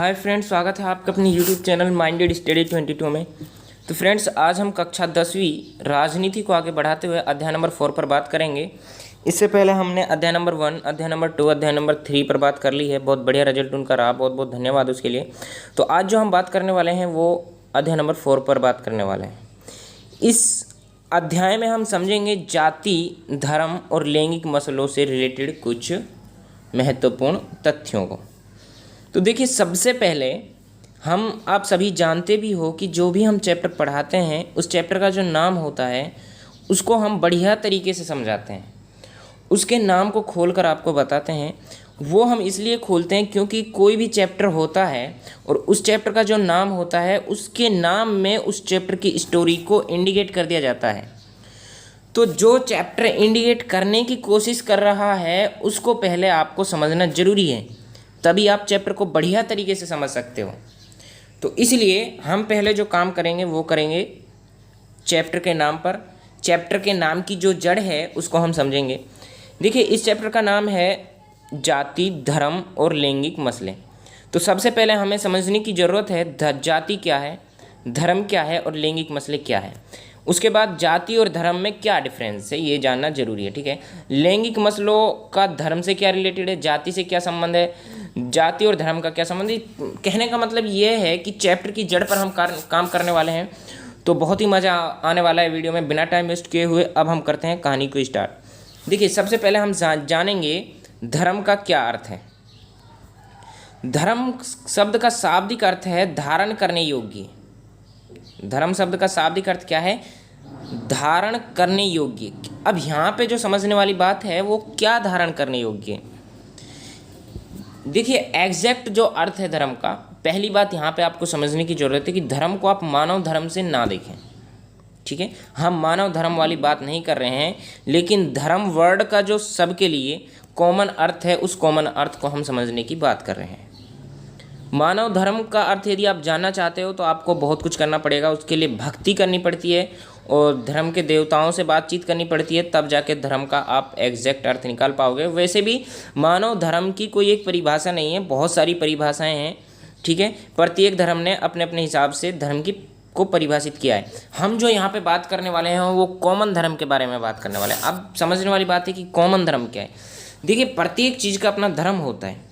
Hi friends, स्वागत है आपका अपने यूट्यूब चैनल माइंडेड स्टडी 22 में। तो फ्रेंड्स, आज हम कक्षा 10वीं राजनीति को आगे बढ़ाते हुए अध्याय नंबर 4 पर बात करेंगे। इससे पहले हमने अध्याय नंबर 1, अध्याय नंबर 2, अध्याय नंबर 3 पर बात कर ली है। बहुत बढ़िया रिजल्ट उनका रहा, बहुत बहुत धन्यवाद उसके लिए। तो आज जो हम बात करने वाले हैं वो अध्याय नंबर 4 पर बात करने वाले हैं। इस अध्याय में हम समझेंगे जाति, धर्म और लैंगिक मसलों से रिलेटेड कुछ महत्वपूर्ण तथ्यों को। तो देखिए, सबसे पहले आप सभी जानते भी हो कि जो भी हम चैप्टर पढ़ाते हैं उस चैप्टर का जो नाम होता है उसको हम बढ़िया तरीके से समझाते हैं, उसके नाम को खोलकर आपको बताते हैं। वो हम इसलिए खोलते हैं क्योंकि कोई भी चैप्टर होता है और उस चैप्टर का जो नाम होता है उसके नाम में उस चैप्टर की स्टोरी को इंडिकेट कर दिया जाता है। तो जो चैप्टर इंडिकेट करने की कोशिश कर रहा है उसको पहले आपको समझना जरूरी है, तभी आप चैप्टर को बढ़िया तरीके से समझ सकते हो। तो इसलिए हम पहले जो काम करेंगे वो करेंगे चैप्टर के नाम पर। चैप्टर के नाम की जो जड़ है उसको हम समझेंगे। देखिए, इस चैप्टर का नाम है जाति, धर्म और लैंगिक मसले। तो सबसे पहले हमें समझने की ज़रूरत है जाति क्या है, धर्म क्या है और लैंगिक मसले क्या है। उसके बाद जाति और धर्म में क्या डिफरेंस है ये जानना जरूरी है, ठीक है। लैंगिक मसलों का धर्म से क्या रिलेटेड है, जाति से क्या संबंध है, जाति और धर्म का क्या संबंध है। कहने का मतलब ये है कि चैप्टर की जड़ पर हम काम करने वाले हैं। तो बहुत ही मज़ा आने वाला है वीडियो में। बिना टाइम वेस्ट किए हुए अब हम करते हैं कहानी को स्टार्ट। देखिए, सबसे पहले हम जानेंगे धर्म का क्या अर्थ है। धर्म शब्द का शाब्दिक अर्थ है धारण करने योग्य। धर्म शब्द का शाब्दिक अर्थ क्या है? धारण करने योग्य। अब यहाँ पे जो समझने वाली बात है वो क्या धारण करने योग्य। देखिए, एग्जैक्ट जो अर्थ है धर्म का, पहली बात यहाँ पे आपको समझने की जरूरत है कि धर्म को आप मानव धर्म से ना देखें, ठीक है। हम मानव धर्म वाली बात नहीं कर रहे हैं, लेकिन धर्म वर्ड का जो सबके लिए कॉमन अर्थ है उस कॉमन अर्थ को हम समझने की बात कर रहे हैं। मानव धर्म का अर्थ यदि आप जानना चाहते हो तो आपको बहुत कुछ करना पड़ेगा। उसके लिए भक्ति करनी पड़ती है और धर्म के देवताओं से बातचीत करनी पड़ती है, तब जाके धर्म का आप एग्जैक्ट अर्थ निकाल पाओगे। वैसे भी मानव धर्म की कोई एक परिभाषा नहीं है, बहुत सारी परिभाषाएं हैं, ठीक है। प्रत्येक धर्म ने अपने अपने हिसाब से धर्म को परिभाषित किया है। हम जो यहाँ पे बात करने वाले हैं वो कॉमन धर्म के बारे में बात करने वाले हैं। अब समझने वाली बात है कि कॉमन धर्म क्या है। देखिए, प्रत्येक चीज़ का अपना धर्म होता है।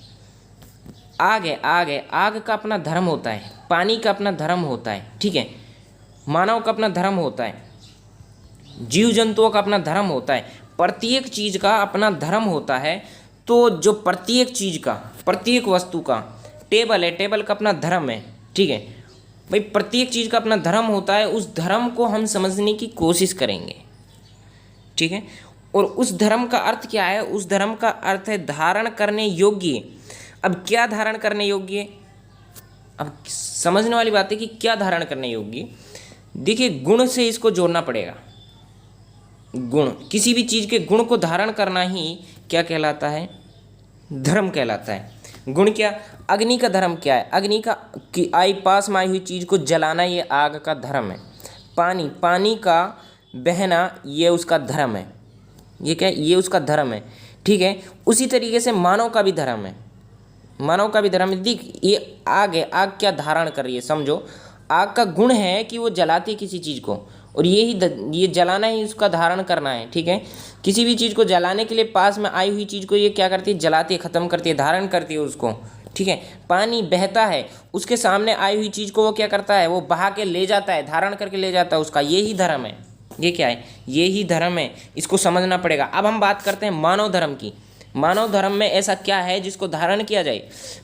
आग का अपना धर्म होता है, पानी का अपना धर्म होता है, ठीक है। मानव का अपना धर्म होता है, जीव जंतुओं का अपना धर्म होता है। प्रत्येक चीज़ का अपना धर्म होता है। तो जो प्रत्येक चीज़ का, प्रत्येक वस्तु का, टेबल है, टेबल का अपना धर्म है, ठीक है भाई। प्रत्येक चीज़ का अपना धर्म होता है। उस धर्म को हम समझने की कोशिश करेंगे, ठीक है। और उस धर्म का अर्थ क्या है? उस धर्म का अर्थ है धारण करने योग्य। अब क्या धारण करने योग्य? अब समझने वाली बात है कि क्या धारण करने योग्य। देखिए, गुण से इसको जोड़ना पड़ेगा। गुण, किसी भी चीज़ के गुण को धारण करना ही क्या कहलाता है? धर्म कहलाता है। गुण क्या? अग्नि का धर्म क्या है? अग्नि का पास में आई हुई चीज़ को जलाना, ये आग का धर्म है। पानी का बहना, ये उसका धर्म है। ये क्या? ये उसका धर्म है, ठीक है। उसी तरीके से मानव का भी धर्म है। मानव का भी धर्म, देख ये आग है, आग क्या धारण कर रही है समझो। आग का गुण है कि वो जलाती है किसी चीज़ को, और ये जलाना ही उसका धारण करना है, ठीक है। किसी भी चीज़ को जलाने के लिए पास में आई हुई चीज़ को ये क्या करती है? जलाती है, ख़त्म करती है, धारण करती है उसको, ठीक है। पानी बहता है, उसके सामने आई हुई चीज़ को वो क्या करता है? वो बहा के ले जाता है, धारण करके ले जाता है उसका। यही धर्म है। ये क्या है? यही धर्म है। इसको समझना पड़ेगा। अब हम बात करते हैं मानव धर्म की। मानव धर्म में ऐसा क्या है जिसको धारण किया जाए?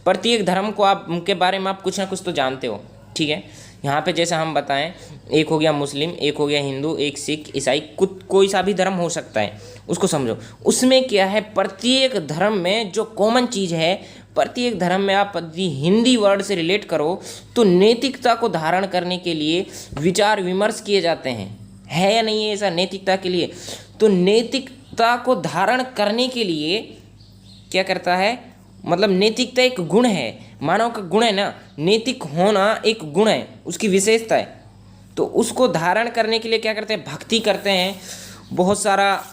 प्रत्येक धर्म को आप उनके बारे में आप कुछ ना कुछ तो जानते हो, ठीक है। यहाँ पे जैसे हम बताएं, एक हो गया मुस्लिम, एक हो गया हिंदू, एक सिख, ईसाई, कोई सा भी धर्म हो सकता है, उसको समझो। उसमें क्या है? प्रत्येक धर्म में जो कॉमन चीज़ है, प्रत्येक धर्म में आप यदि हिंदी वर्ड से रिलेट करो तो नैतिकता को धारण करने के लिए विचार विमर्श किए जाते हैं। है या नहीं है ऐसा नैतिकता के लिए? तो नैतिकता को धारण करने के लिए क्या करता है? मतलब नैतिकता एक गुण है, मानव का गुण है ना, नैतिक होना एक गुण है, उसकी विशेषता है। तो उसको धारण करने के लिए क्या करते हैं? भक्ति करते हैं, बहुत सारा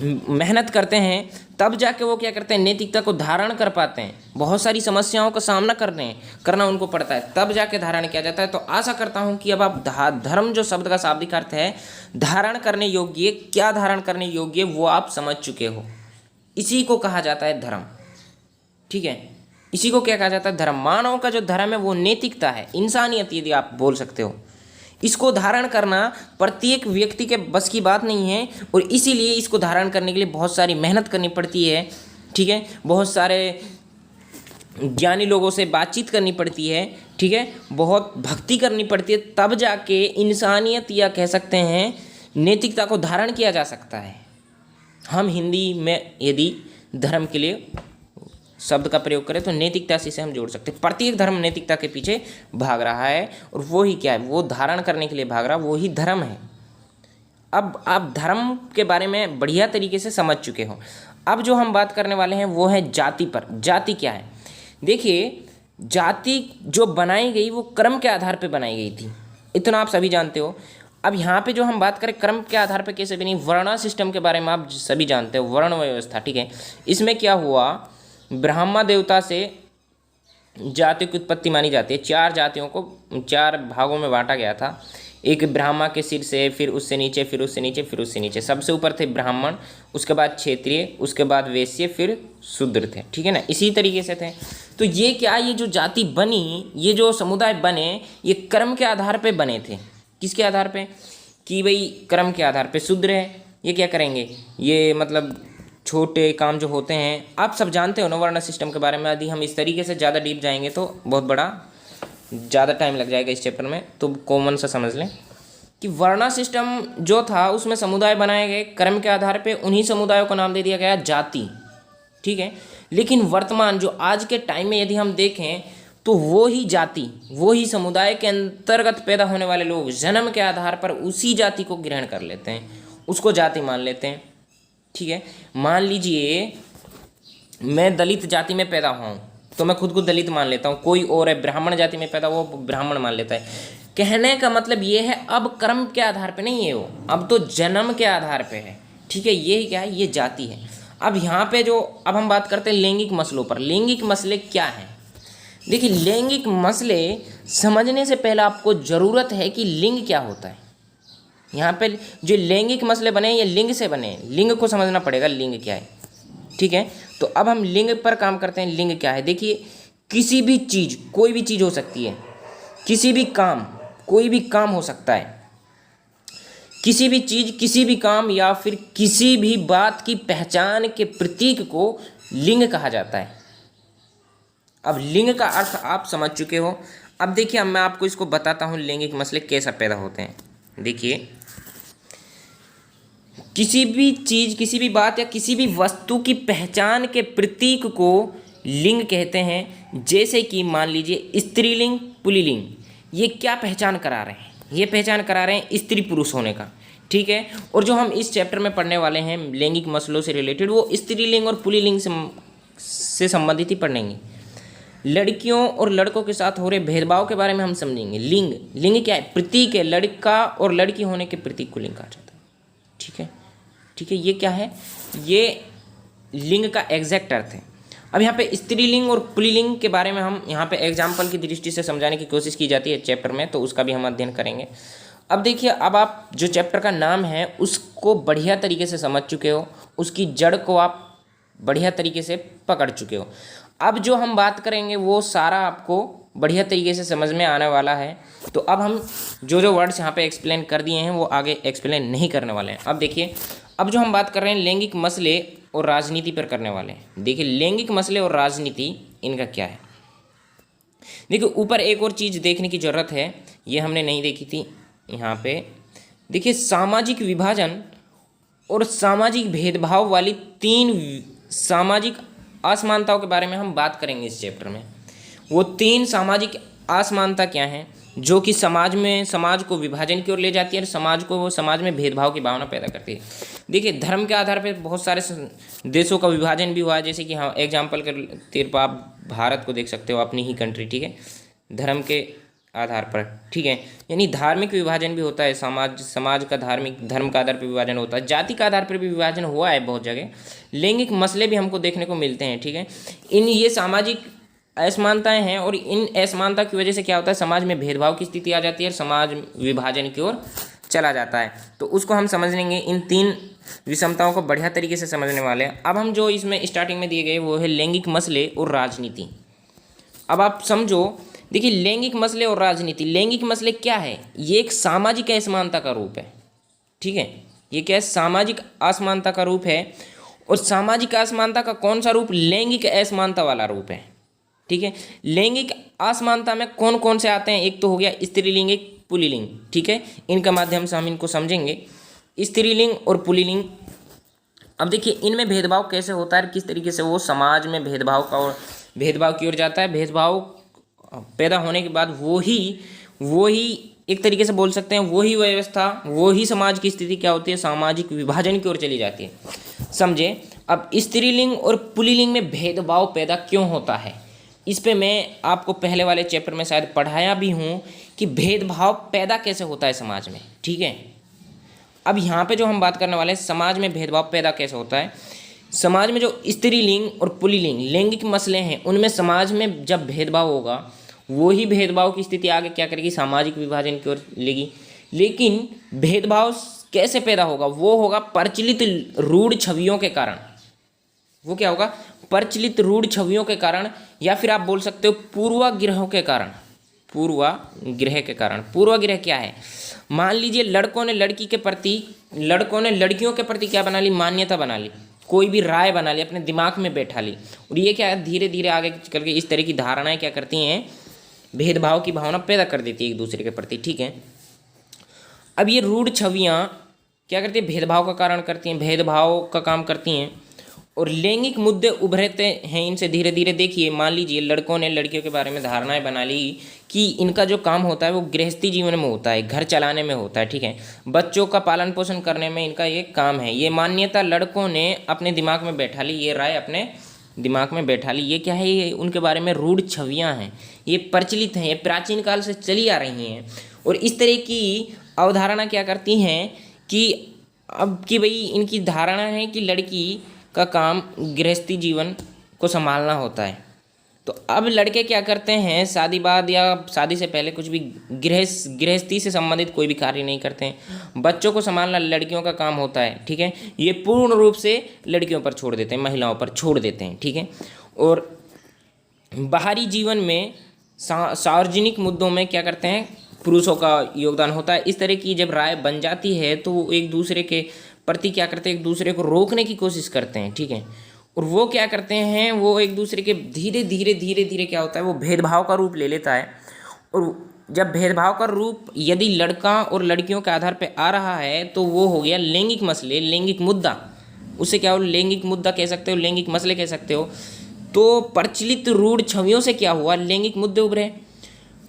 मेहनत करते हैं, तब जाके वो क्या करते हैं, नैतिकता को धारण कर पाते हैं। बहुत सारी समस्याओं का सामना करना उनको पड़ता है, तब जाके धारण किया जाता है। तो आशा करता हूँ कि अब आप धर्म जो शब्द का शाब्दिक अर्थ है धारण करने योग्य, क्या धारण करने योग्य, वो आप समझ चुके हो। इसी को कहा जाता है धर्म, ठीक है। इसी को क्या कहा जाता है, धर्म। मानव का जो धर्म है वो नैतिकता है, इंसानियत यदि आप बोल सकते हो। इसको धारण करना प्रत्येक व्यक्ति के बस की बात नहीं है, और इसीलिए इसको धारण करने के लिए बहुत सारी मेहनत करनी पड़ती है, ठीक है। बहुत सारे ज्ञानी लोगों से बातचीत करनी पड़ती है, ठीक है। बहुत भक्ति करनी पड़ती है, तब जाके इंसानियत या कह सकते हैं नैतिकता को धारण किया जा सकता है। हम हिंदी में यदि धर्म के लिए शब्द का प्रयोग करें तो नैतिकता से इसे हम जोड़ सकते हैं। प्रत्येक धर्म नैतिकता के पीछे भाग रहा है, और वो ही क्या है, वो धारण करने के लिए भाग रहा, वो ही धर्म है। अब आप धर्म के बारे में बढ़िया तरीके से समझ चुके हो। अब जो हम बात करने वाले हैं वो है जाति पर। जाति क्या है, देखिए जाति जो बनाई गई वो कर्म के आधार पर बनाई गई थी, इतना आप सभी जानते हो। अब यहाँ पे जो हम बात करें कर्म के आधार पर कैसे बनी, वर्ण सिस्टम के बारे में आप सभी जानते हो, वर्ण व्यवस्था, ठीक है। इसमें क्या हुआ, ब्रह्मा देवता से जाति की उत्पत्ति मानी जाती है। 4 जातियों को 4 भागों में बांटा गया था। एक ब्रह्मा के सिर से, फिर उससे नीचे, फिर उससे नीचे, फिर उससे नीचे। सबसे ऊपर थे ब्राह्मण, उसके बाद क्षत्रिय, उसके बाद वैश्य, फिर शूद्र थे, ठीक है ना। इसी तरीके से थे। तो ये क्या, ये जो जाति बनी, ये जो समुदाय बने, ये कर्म के आधार पर बने थे। किसके आधार पर, कि भाई कर्म के आधार पर शूद्र है, ये क्या करेंगे, ये मतलब छोटे काम जो होते हैं, आप सब जानते हो ना वर्ण सिस्टम के बारे में। यदि हम इस तरीके से ज़्यादा डीप जाएंगे तो बहुत बड़ा ज़्यादा टाइम लग जाएगा इस चैप्टर में, तो कॉमन सा समझ लें कि वर्ण सिस्टम जो था उसमें समुदाय बनाए गए कर्म के आधार पे, उन्हीं समुदायों को नाम दे दिया गया जाति, ठीक है। लेकिन वर्तमान जो आज के टाइम में यदि हम देखें तो वो ही जाति, वो ही समुदाय के अंतर्गत पैदा होने वाले लोग जन्म के आधार पर उसी जाति को ग्रहण कर लेते हैं, उसको जाति मान लेते हैं, ठीक है। मान लीजिए मैं दलित जाति में पैदा हुआ हूँ तो मैं खुद को दलित मान लेता हूँ, कोई और है ब्राह्मण जाति में पैदा हुआ, वो ब्राह्मण मान लेता है। कहने का मतलब ये है अब कर्म के आधार पे नहीं है वो, अब तो जन्म के आधार पे है, ठीक है। ये क्या है, ये जाति है। अब यहाँ पे जो अब हम बात करते हैं लैंगिक मसलों पर। लैंगिक मसले क्या हैं, देखिए लैंगिक मसले समझने से पहले आपको ज़रूरत है कि लिंग क्या होता है। यहाँ पे जो लैंगिक मसले बने ये लिंग से बने, लिंग को समझना पड़ेगा, लिंग क्या है, ठीक है। तो अब हम लिंग पर काम करते हैं। लिंग क्या है, देखिए किसी भी चीज़, कोई भी चीज़ हो सकती है, किसी भी काम, कोई भी काम हो सकता है, किसी भी चीज़, किसी भी काम, या फिर किसी भी बात की पहचान के प्रतीक को लिंग कहा जाता है। अब लिंग का अर्थ आप समझ चुके हो। अब देखिए अब मैं आपको इसको बताता हूँ लैंगिक मसले कैसे पैदा होते हैं। देखिए किसी भी चीज़, किसी भी बात या किसी भी वस्तु की पहचान के प्रतीक को लिंग कहते हैं। जैसे कि मान लीजिए स्त्रीलिंग, पुल्लिंग, ये क्या पहचान करा रहे हैं, ये पहचान करा रहे हैं स्त्री पुरुष होने का, ठीक है। और जो हम इस चैप्टर में पढ़ने वाले हैं लैंगिक मसलों से रिलेटेड, वो स्त्रीलिंग और पुल्लिंग से संबंधित ही पढ़ेंगे। लड़कियों और लड़कों के साथ हो रहे भेदभाव के बारे में हम समझेंगे। लिंग, लिंग क्या है, प्रतीक है, लड़का और लड़की होने के प्रतीक को लिंग कहा जाता है, ठीक है, ठीक है। ये क्या है, ये लिंग का एग्जैक्ट अर्थ है। अब यहाँ पे स्त्रीलिंग और पुल्लिंग के बारे में हम यहाँ पे एग्जाम्पल की दृष्टि से समझाने की कोशिश की जाती है चैप्टर में, तो उसका भी हम अध्ययन करेंगे। अब देखिए अब आप जो चैप्टर का नाम है उसको बढ़िया तरीके से समझ चुके हो, उसकी जड़ को आप बढ़िया तरीके से पकड़ चुके हो। अब जो हम बात करेंगे वो सारा आपको बढ़िया तरीके से समझ में आने वाला है। तो अब हम जो जो वर्ड्स यहाँ पे एक्सप्लेन कर दिए हैं वो आगे एक्सप्लेन नहीं करने वाले हैं। अब देखिए अब जो हम बात कर रहे हैं लैंगिक मसले और राजनीति पर करने वाले हैं। देखिए लैंगिक मसले और राजनीति इनका क्या है। देखिए ऊपर एक और चीज़ देखने की ज़रूरत है, ये हमने नहीं देखी थी यहाँ पे। देखिए सामाजिक विभाजन और सामाजिक भेदभाव वाली 3 सामाजिक असमानताओं के बारे में हम बात करेंगे इस चैप्टर में। वो 3 सामाजिक असमानता क्या हैं जो कि समाज को विभाजन की ओर ले जाती है और समाज में भेदभाव की भावना पैदा करती है। देखिए धर्म के आधार पर बहुत सारे देशों का विभाजन भी हुआ है, जैसे कि हाँ एग्जाम्पल के तौर पर आप भारत को देख सकते हो, अपनी ही कंट्री, ठीक है। धर्म के आधार पर, ठीक है। यानी धार्मिक विभाजन भी होता है, समाज का धार्मिक धर्म का आधार पर विभाजन होता है, जाति का आधार पर भी विभाजन हुआ है बहुत जगह। लैंगिक मसले भी हमको देखने को मिलते हैं, ठीक है। ये सामाजिक असमानताएं हैं, और इन असमानता की वजह से क्या होता है, समाज में भेदभाव की स्थिति आ जाती है और समाज विभाजन की ओर चला जाता है। तो उसको हम समझ लेंगे, इन 3 विषमताओं को बढ़िया तरीके से समझने वाले हैं। अब हम जो इसमें स्टार्टिंग में दिए गए वो है लैंगिक मसले और राजनीति। अब आप समझो, देखिए लैंगिक मसले और राजनीति। लैंगिक मसले क्या है, ये एक सामाजिक असमानता का रूप है, ठीक है। ये क्या है, सामाजिक असमानता का रूप है। और सामाजिक असमानता का कौन सा रूप, लैंगिक असमानता वाला रूप है, ठीक है। लैंगिक असमानता में कौन कौन से आते हैं, एक तो हो गया स्त्रीलिंग, एक पुल्लिंग, ठीक है। इनका माध्यम से हम इनको समझेंगे, स्त्रीलिंग और पुल्लिंग। अब देखिए इनमें भेदभाव कैसे होता है, किस तरीके से वो समाज में भेदभाव की ओर जाता है। भेदभाव पैदा होने के बाद वो ही एक तरीके से बोल सकते हैं, वही व्यवस्था, वही समाज की स्थिति क्या होती है, सामाजिक विभाजन की ओर चली जाती है, समझे। अब स्त्रीलिंग और पुल्लिंग में भेदभाव पैदा क्यों होता है, इस पे मैं आपको पहले वाले चैप्टर में शायद पढ़ाया भी हूँ कि भेदभाव पैदा कैसे होता है समाज में, ठीक है। अब यहाँ पे जो हम बात करने वाले हैं, समाज में भेदभाव पैदा कैसे होता है। समाज में जो स्त्रीलिंग और पुल्लिंग लैंगिक मसले हैं, उनमें समाज में जब भेदभाव होगा, वही भेदभाव की स्थिति आगे क्या करेगी, सामाजिक विभाजन की ओर लेगी। लेकिन भेदभाव कैसे पैदा होगा, वो होगा प्रचलित रूढ़ छवियों के कारण। वो क्या होगा, प्रचलित रूढ़ छवियों के कारण, या फिर आप बोल सकते हो पूर्वाग्रहों के कारण। पूर्वाग्रह क्या है, मान लीजिए लड़कों ने लड़कियों के प्रति क्या बना ली, मान्यता बना ली, कोई भी राय बना ली, अपने दिमाग में बैठा ली। और ये क्या है, धीरे धीरे आगे चल के इस तरह की धारणाएं क्या करती हैं, भेदभाव की भावना पैदा कर देती है एक दूसरे के प्रति, ठीक है। अब ये रूढ़ छवियाँ क्या करती है, भेदभाव का कारण करती हैं, भेदभाव का काम करती हैं। और लैंगिक मुद्दे उभरते हैं इनसे धीरे धीरे। देखिए मान लीजिए लड़कों ने लड़कियों के बारे में धारणाएं बना ली कि इनका जो काम होता है वो गृहस्थी जीवन में होता है, घर चलाने में होता है, ठीक है, बच्चों का पालन पोषण करने में इनका ये काम है। ये मान्यता लड़कों ने अपने दिमाग में बैठा ली, ये राय अपने दिमाग में बैठा ली। ये क्या है, ये उनके बारे में रूढ़ छवियाँ हैं, ये प्रचलित हैं, ये प्राचीन काल से चली आ रही हैं। और इस तरह की अवधारणा क्या करती हैं कि अब कि भाई इनकी धारणा है कि लड़की का काम गृहस्थी जीवन को संभालना होता है। तो अब लड़के क्या करते हैं, शादी बाद या शादी से पहले कुछ भी गृहस्थी से संबंधित कोई भी कार्य नहीं करते हैं। बच्चों को संभालना लड़कियों का काम होता है, ठीक है। ये पूर्ण रूप से लड़कियों पर छोड़ देते हैं, महिलाओं पर छोड़ देते हैं, ठीक है। और बाहरी जीवन में सार्वजनिक मुद्दों में क्या करते हैं, पुरुषों का योगदान होता है। इस तरह की जब राय बन जाती है तो वो एक दूसरे के प्रति क्या करते हैं, एक दूसरे को रोकने की कोशिश करते हैं, ठीक है। और वो क्या करते हैं, वो एक दूसरे के धीरे धीरे क्या होता है, वो भेदभाव का रूप ले लेता है। और जब भेदभाव का रूप यदि लड़का और लड़कियों के आधार पर आ रहा है तो वो हो गया लैंगिक मसले, लैंगिक मुद्दा। उससे क्या हो, लैंगिक मुद्दा कह सकते हो, लैंगिक मसले कह सकते हो। तो प्रचलित रूढ़ छवियों से क्या हुआ, लैंगिक मुद्दे उभरे।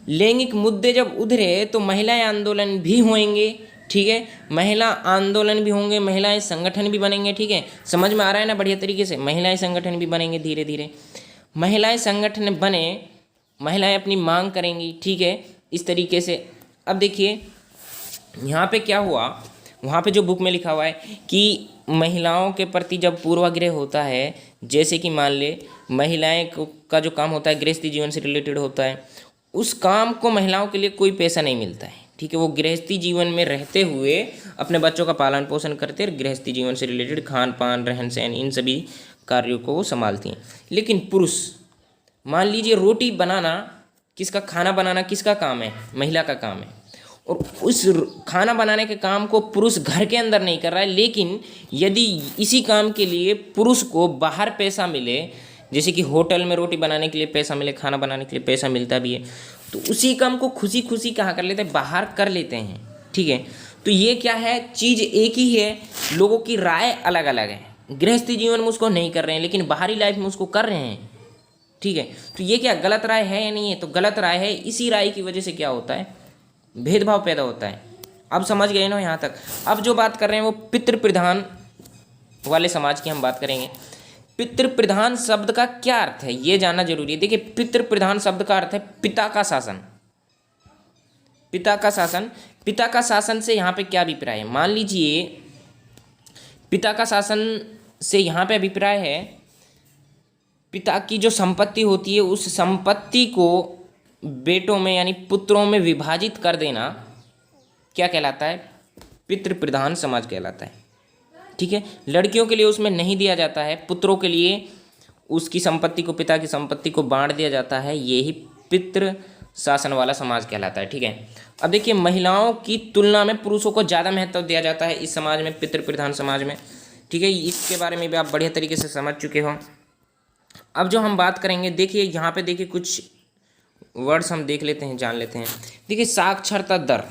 लैंगिक मुद्दे जब उधरे तो महिलाएं आंदोलन भी होंगे, ठीक है, महिला आंदोलन भी होंगे, महिलाएं संगठन भी बनेंगे, ठीक है। समझ में आ रहा है ना बढ़िया तरीके से, महिलाएं संगठन भी बनेंगे धीरे धीरे। महिलाएं संगठन बने, महिलाएं अपनी मांग करेंगी, ठीक है, इस तरीके से। अब देखिए यहाँ पे क्या हुआ, वहाँ पे जो बुक में लिखा हुआ है कि महिलाओं के प्रति जब पूर्वाग्रह होता है, जैसे कि मान ले महिलाएं का जो काम होता है गृहस्थी जीवन से रिलेटेड होता है, उस काम को महिलाओं के लिए कोई पैसा नहीं मिलता है, ठीक है। वो गृहस्थी जीवन में रहते हुए अपने बच्चों का पालन पोषण करते हैं, गृहस्थी जीवन से रिलेटेड खान पान रहन सहन इन सभी कार्यों को वो संभालती हैं। लेकिन पुरुष, मान लीजिए रोटी बनाना किसका, खाना बनाना किसका काम है, महिला का काम है। और उस खाना बनाने के काम को पुरुष घर के अंदर नहीं कर रहा है, लेकिन यदि इसी काम के लिए पुरुष को बाहर पैसा मिले, जैसे कि होटल में रोटी बनाने के लिए पैसा मिले, खाना बनाने के लिए पैसा मिलता भी है, तो उसी काम को खुशी खुशी कहाँ कर लेते हैं, बाहर कर लेते हैं, ठीक है। तो ये क्या है, चीज़ एक ही है, लोगों की राय अलग अलग है। गृहस्थी जीवन में उसको नहीं कर रहे हैं, लेकिन बाहरी लाइफ में उसको कर रहे हैं, ठीक है। तो ये क्या गलत राय है या नहीं है, तो गलत राय है। इसी राय की वजह से क्या होता है, भेदभाव पैदा होता है। अब समझ गए ना यहाँ तक। अब जो बात कर रहे हैं वो पितृ प्रधान वाले समाज की हम बात करेंगे। पितृ प्रधान शब्द का क्या अर्थ है, ये जानना जरूरी है। देखिए पितृ प्रधान शब्द का अर्थ है पिता का शासन, पिता का शासन से यहाँ पे क्या अभिप्राय है? मान लीजिए पिता का शासन से यहाँ पे अभिप्राय है पिता की जो संपत्ति होती है उस संपत्ति को बेटों में यानी पुत्रों में विभाजित कर देना क्या कहलाता है? पितृ प्रधान समाज कहलाता है। ठीक है, लड़कियों के लिए उसमें नहीं दिया जाता है, पुत्रों के लिए उसकी संपत्ति को, पिता की संपत्ति को बांट दिया जाता है, यही पितृ शासन वाला समाज कहलाता है। ठीक है, अब देखिए महिलाओं की तुलना में पुरुषों को ज़्यादा महत्व दिया जाता है इस समाज में, पितृ प्रधान समाज में। ठीक है, इसके बारे में भी आप बढ़िया तरीके से समझ चुके हो। अब जो हम बात करेंगे, देखिए यहाँ पे देखिए कुछ वर्ड्स हम देख लेते हैं, जान लेते हैं। देखिए साक्षरता दर,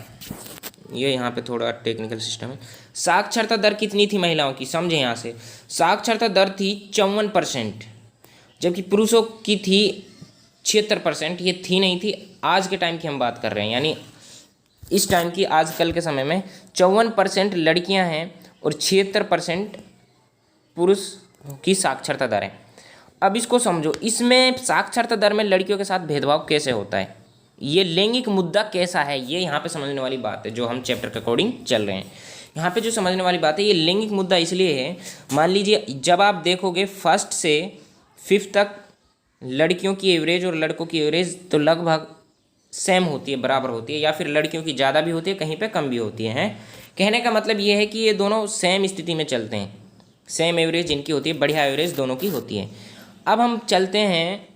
ये यहाँ पे थोड़ा टेक्निकल सिस्टम है। साक्षरता दर कितनी थी महिलाओं की, समझे यहाँ से। साक्षरता दर थी 54%, जबकि पुरुषों की थी 76%। ये थी नहीं थी, आज के टाइम की हम बात कर रहे हैं, यानी इस टाइम की, आजकल के समय में 54% लड़कियां हैं और 76% पुरुष की साक्षरता दर है। अब इसको समझो, इसमें साक्षरता दर में लड़कियों के साथ भेदभाव कैसे होता है, ये लैंगिक मुद्दा कैसा है, ये यहाँ पे समझने वाली बात है जो हम चैप्टर के अकॉर्डिंग चल रहे हैं। यहाँ पे जो समझने वाली बात है, ये लैंगिक मुद्दा इसलिए है, मान लीजिए जब आप देखोगे 1st से 5th तक लड़कियों की एवरेज और लड़कों की एवरेज तो लगभग सेम होती है, बराबर होती है, या फिर लड़कियों की ज़्यादा भी होती है, कहीं पे कम भी होती है। कहने का मतलब ये है कि ये दोनों सेम स्थिति में चलते हैं, सेम एवरेज इनकी होती है, बढ़िया एवरेज दोनों की होती है। अब हम चलते हैं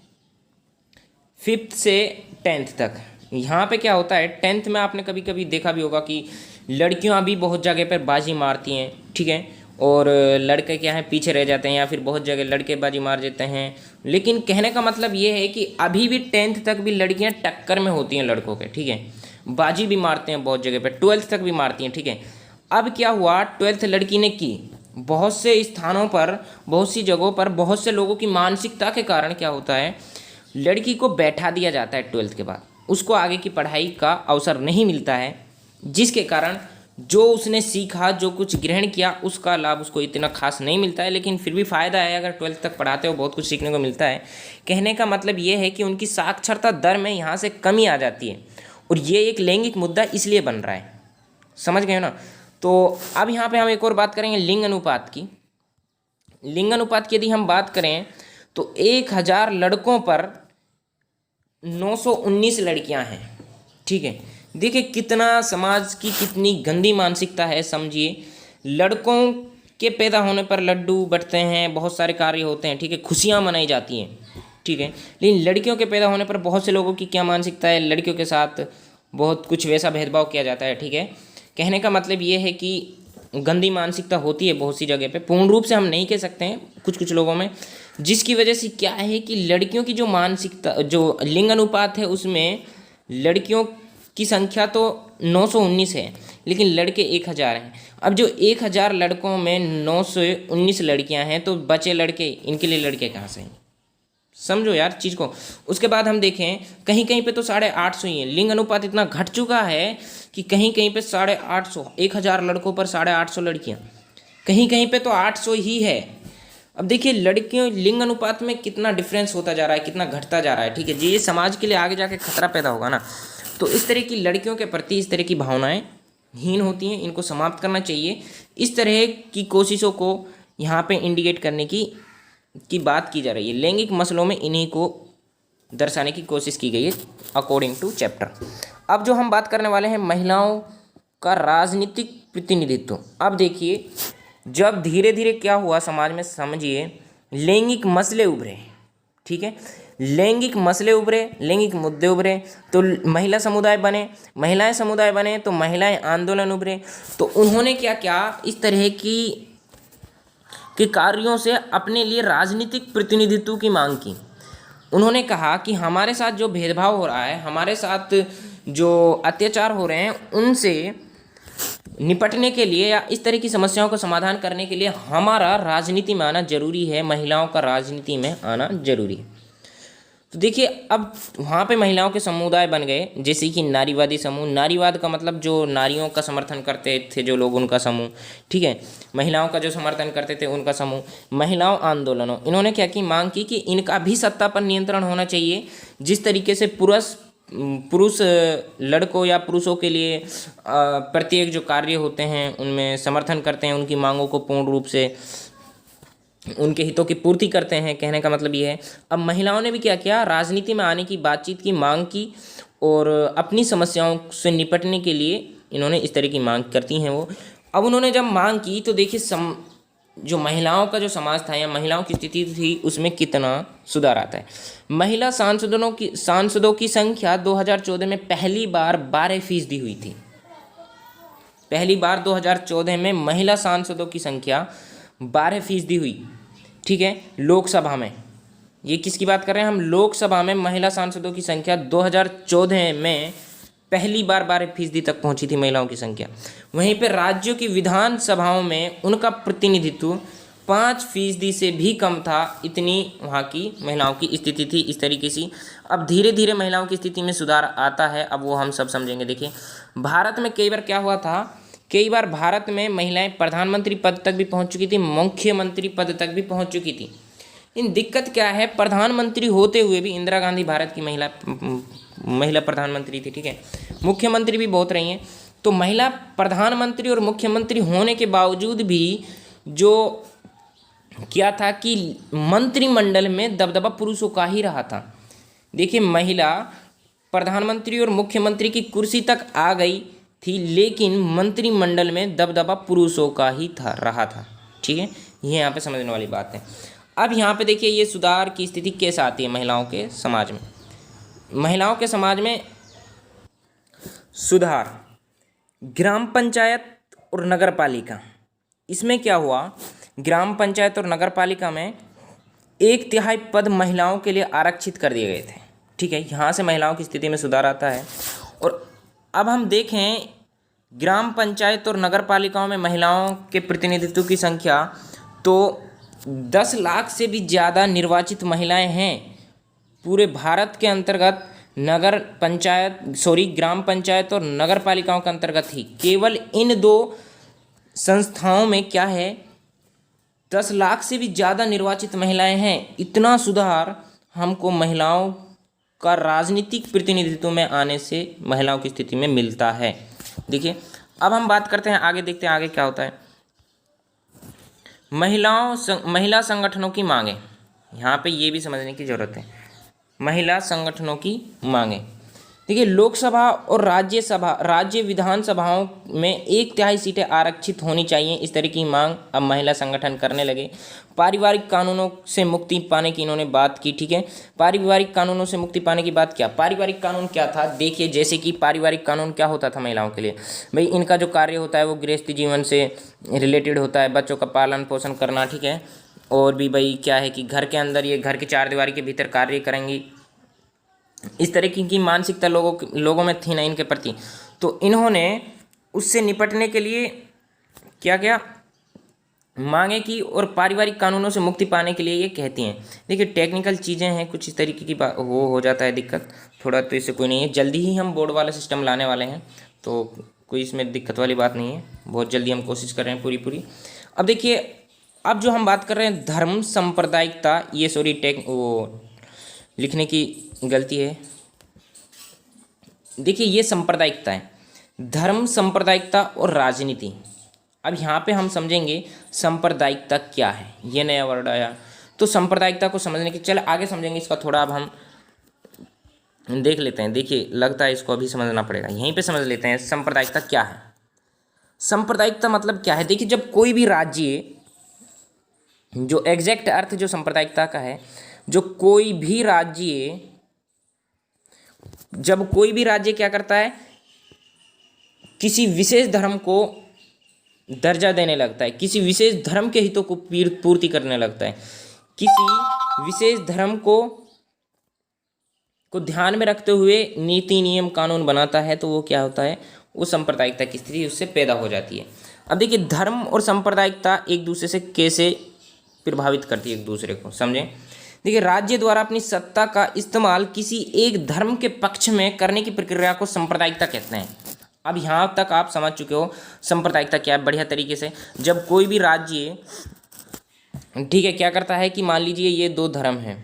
5th से 10th तक। यहाँ पे क्या होता है, 10th में आपने कभी कभी देखा भी होगा कि लड़कियाँ भी बहुत जगह पर बाजी मारती हैं, ठीक है, और लड़के क्या है पीछे रह जाते हैं, या फिर बहुत जगह लड़के बाजी मार देते हैं। लेकिन कहने का मतलब ये है कि अभी भी 10th तक भी लड़कियां टक्कर में होती हैं लड़कों के, ठीक है, बाजी भी मारते हैं बहुत जगह पे, 12th तक भी मारती हैं। ठीक है, अब क्या हुआ, 12th लड़की ने की, बहुत से स्थानों पर, बहुत सी जगहों पर, बहुत से लोगों की मानसिकता के कारण क्या होता है, लड़की को बैठा दिया जाता है 12th के बाद, उसको आगे की पढ़ाई का अवसर नहीं मिलता है, जिसके कारण जो उसने सीखा, जो कुछ ग्रहण किया, उसका लाभ उसको इतना खास नहीं मिलता है। लेकिन फिर भी फ़ायदा है, अगर 12th तक पढ़ाते हो बहुत कुछ सीखने को मिलता है। कहने का मतलब ये है कि उनकी साक्षरता दर में यहाँ से कमी आ जाती है, और ये एक लैंगिक मुद्दा इसलिए बन रहा है, समझ गए हो ना। तो अब यहाँ पे हम एक और बात करेंगे लिंग अनुपात की। लिंग अनुपात की यदि हम बात करें तो 1000 लड़कों पर 919 लड़कियाँ हैं। ठीक है, देखिए कितना समाज की कितनी गंदी मानसिकता है, समझिए। लड़कों के पैदा होने पर लड्डू बंटते हैं, बहुत सारे कार्य होते हैं, ठीक है, खुशियाँ मनाई जाती हैं, ठीक है, लेकिन लड़कियों के पैदा होने पर बहुत से लोगों की क्या मानसिकता है, लड़कियों के साथ बहुत कुछ वैसा भेदभाव किया जाता है। ठीक है, कहने का मतलब ये है कि गंदी मानसिकता होती है बहुत सी जगह पे, पूर्ण रूप से हम नहीं कह सकते हैं, कुछ कुछ लोगों में, जिसकी वजह से क्या है कि लड़कियों की जो मानसिकता, जो लिंग अनुपात है, उसमें लड़कियों की संख्या तो 919 है, लेकिन लड़के 1000 हैं। अब जो 1000 लड़कों में 919 लड़कियां हैं, तो बचे लड़के, इनके लिए लड़के कहाँ से हैं, समझो यार चीज़ को। उसके बाद हम देखें कहीं कहीं पे तो 850 ही है, लिंग अनुपात इतना घट चुका है कि कहीं कहीं पे 850, 1000 लड़कों पर 850 लड़कियाँ, कहीं कहीं पे तो 800 ही है। अब देखिए लड़कियों लिंग अनुपात में कितना डिफरेंस होता जा रहा है, कितना घटता जा रहा है। ठीक है जी, ये समाज के लिए आगे जाके खतरा पैदा होगा ना। तो इस तरह की लड़कियों के प्रति इस तरह की भावनाएं हीन होती हैं, इनको समाप्त करना चाहिए। इस तरह की कोशिशों को यहाँ पे इंडिकेट करने की बात की जा रही है। लैंगिक मसलों में इन्हीं को दर्शाने की कोशिश की गई है अकॉर्डिंग टू चैप्टर। अब जो हम बात करने वाले हैं महिलाओं का राजनीतिक प्रतिनिधित्व। अब देखिए जब धीरे धीरे क्या हुआ समाज में, समझिए लैंगिक मसले उभरे, ठीक है, लैंगिक मसले उभरे, लैंगिक मुद्दे उभरे, तो महिला समुदाय बने, महिलाएं समुदाय बने, तो महिलाएं आंदोलन उभरे। तो उन्होंने क्या क्या इस तरह के कार्यों से अपने लिए राजनीतिक प्रतिनिधित्व की मांग की। उन्होंने कहा कि हमारे साथ जो भेदभाव हो रहा है, हमारे साथ जो अत्याचार हो रहे हैं, उनसे निपटने के लिए या इस तरह की समस्याओं का समाधान करने के लिए हमारा राजनीति में आना जरूरी है, महिलाओं का राजनीति में आना जरूरी है। तो देखिए अब वहाँ पे महिलाओं के समुदाय बन गए, जैसे कि नारीवादी समूह। नारीवाद का मतलब जो नारियों का समर्थन करते थे जो लोग, उनका समूह, ठीक है, महिलाओं का जो समर्थन करते थे उनका समूह। महिलाओं आंदोलनों, इन्होंने क्या की मांग की कि इनका भी सत्ता पर नियंत्रण होना चाहिए, जिस तरीके से पुरुष पुरुष लड़कों या पुरुषों के लिए प्रत्येक जो कार्य होते हैं उनमें समर्थन करते हैं, उनकी मांगों को पूर्ण रूप से उनके हितों की पूर्ति करते हैं। कहने का मतलब ये है। अब महिलाओं ने भी क्या किया, राजनीति में आने की, बातचीत की मांग की और अपनी समस्याओं से निपटने के लिए इन्होंने इस तरह की मांग करती हैं वो। अब उन्होंने जब मांग की तो देखिए जो महिलाओं का जो समाज था या महिलाओं की स्थिति थी उसमें कितना सुधार आता है। महिला सांसदों की संख्या 2014 में पहली बार 12% हुई थी। पहली बार 2014 में महिला सांसदों की संख्या 12% हुई। ठीक है, लोकसभा में, ये किसकी बात कर रहे हैं हम, लोकसभा में महिला सांसदों की संख्या 2014 में पहली बार 12% तक पहुंची थी महिलाओं की संख्या। वहीं पर राज्यों की विधानसभाओं में उनका प्रतिनिधित्व 5% से भी कम था। इतनी वहाँ की महिलाओं की स्थिति थी इस तरीके से। अब धीरे धीरे महिलाओं की स्थिति में सुधार आता है, अब वो हम सब समझेंगे। देखिए भारत में कई बार क्या हुआ था, कई बार भारत में महिलाएं प्रधानमंत्री पद तक भी पहुंच चुकी थी, मुख्यमंत्री पद तक भी पहुंच चुकी थी। इन दिक्कत क्या है, प्रधानमंत्री होते हुए भी इंदिरा गांधी भारत की महिला प्रधानमंत्री थी। ठीक है, मुख्यमंत्री भी बहुत रही हैं। तो महिला प्रधानमंत्री और मुख्यमंत्री होने के बावजूद भी जो क्या था कि मंत्रिमंडल में दबदबा पुरुषों का ही रहा था। देखिए महिला प्रधानमंत्री और मुख्यमंत्री की कुर्सी तक आ गई थी, लेकिन मंत्रिमंडल में दबदबा पुरुषों का ही रहा था। ठीक है, ये यहाँ पे समझने वाली बात है। अब यहाँ पे देखिए ये सुधार की स्थिति कैसे आती है महिलाओं के समाज में। महिलाओं के समाज में सुधार, ग्राम पंचायत और नगर पालिका, इसमें क्या हुआ, ग्राम पंचायत और नगर पालिका में 1/3 पद महिलाओं के लिए आरक्षित कर दिए गए थे। ठीक है, यहाँ से महिलाओं की स्थिति में सुधार आता है। और अब हम देखें ग्राम पंचायत और नगर पालिकाओं में महिलाओं के प्रतिनिधित्व की संख्या, तो 10 लाख से भी ज़्यादा निर्वाचित महिलाएं हैं पूरे भारत के अंतर्गत। ग्राम पंचायत और नगर पालिकाओं के अंतर्गत ही केवल इन 2 संस्थाओं में क्या है, 10 लाख से भी ज़्यादा निर्वाचित महिलाएं हैं। इतना सुधार हमको महिलाओं का राजनीतिक प्रतिनिधित्व में आने से महिलाओं की स्थिति में मिलता है। देखिए अब हम बात करते हैं आगे, देखते हैं आगे क्या होता है। महिला संगठनों की मांगे, यहाँ पे ये भी समझने की ज़रूरत है। महिला संगठनों की मांगे, देखिए लोकसभा और राज्य विधानसभाओं में 1/3 सीटें आरक्षित होनी चाहिए, इस तरह की मांग अब महिला संगठन करने लगे। पारिवारिक कानूनों से मुक्ति पाने की इन्होंने बात की। ठीक है, पारिवारिक कानूनों से मुक्ति पाने की बात क्या, पारिवारिक कानून क्या था, देखिए जैसे कि पारिवारिक कानून क्या होता था महिलाओं के लिए, भाई इनका जो कार्य होता है वो गृहस्थी जीवन से रिलेटेड होता है, बच्चों का पालन पोषण करना। ठीक है, और भी भाई क्या है कि घर के अंदर ये घर की 4 दीवारी के भीतर कार्य करेंगी, इस तरह की मानसिकता लोगों में थी ना इनके प्रति। तो इन्होंने उससे निपटने के लिए क्या क्या मांगे की और पारिवारिक कानूनों से मुक्ति पाने के लिए ये कहती हैं। देखिए टेक्निकल चीज़ें हैं, कुछ इस तरीके की बात वो हो जाता है दिक्कत थोड़ा, तो इससे कोई नहीं है। जल्दी ही हम बोर्ड वाला सिस्टम लाने वाले हैं, तो कोई इसमें दिक्कत वाली बात नहीं है, बहुत जल्दी हम कोशिश कर रहे हैं पूरी। अब देखिए अब जो हम बात कर रहे हैं धर्म सांप्रदायिकता, ये वो लिखने की गलती है। देखिए ये सांप्रदायिकता है, धर्म सांप्रदायिकता और राजनीति। अब यहाँ पे हम समझेंगे सांप्रदायिकता क्या है, ये नया वर्ड आया। तो सांप्रदायिकता को समझने के चल आगे समझेंगे इसका थोड़ा, अब हम देख लेते हैं। देखिए लगता है इसको अभी समझना पड़ेगा, यहीं पे समझ लेते हैं सांप्रदायिकता क्या है। सांप्रदायिकता मतलब क्या है, देखिए जब कोई भी राज्य, जो एग्जैक्ट अर्थ जो सांप्रदायिकता का है, जब कोई भी राज्य क्या करता है, किसी विशेष धर्म को दर्जा देने लगता है, किसी विशेष धर्म के हितों को पूर्ति करने लगता है, किसी विशेष धर्म को ध्यान में रखते हुए नीति नियम कानून बनाता है, तो वो क्या होता है, वो सांप्रदायिकता की स्थिति उससे पैदा हो जाती है। अब देखिए धर्म और सांप्रदायिकता एक दूसरे से कैसे प्रभावित करती है एक दूसरे को, समझें। देखिए राज्य द्वारा अपनी सत्ता का इस्तेमाल किसी एक धर्म के पक्ष में करने की प्रक्रिया को सांप्रदायिकता कहते हैं। अब यहाँ तक आप समझ चुके हो सांप्रदायिकता क्या है बढ़िया तरीके से। जब कोई भी राज्य ठीक है क्या करता है कि मान लीजिए ये 2 धर्म हैं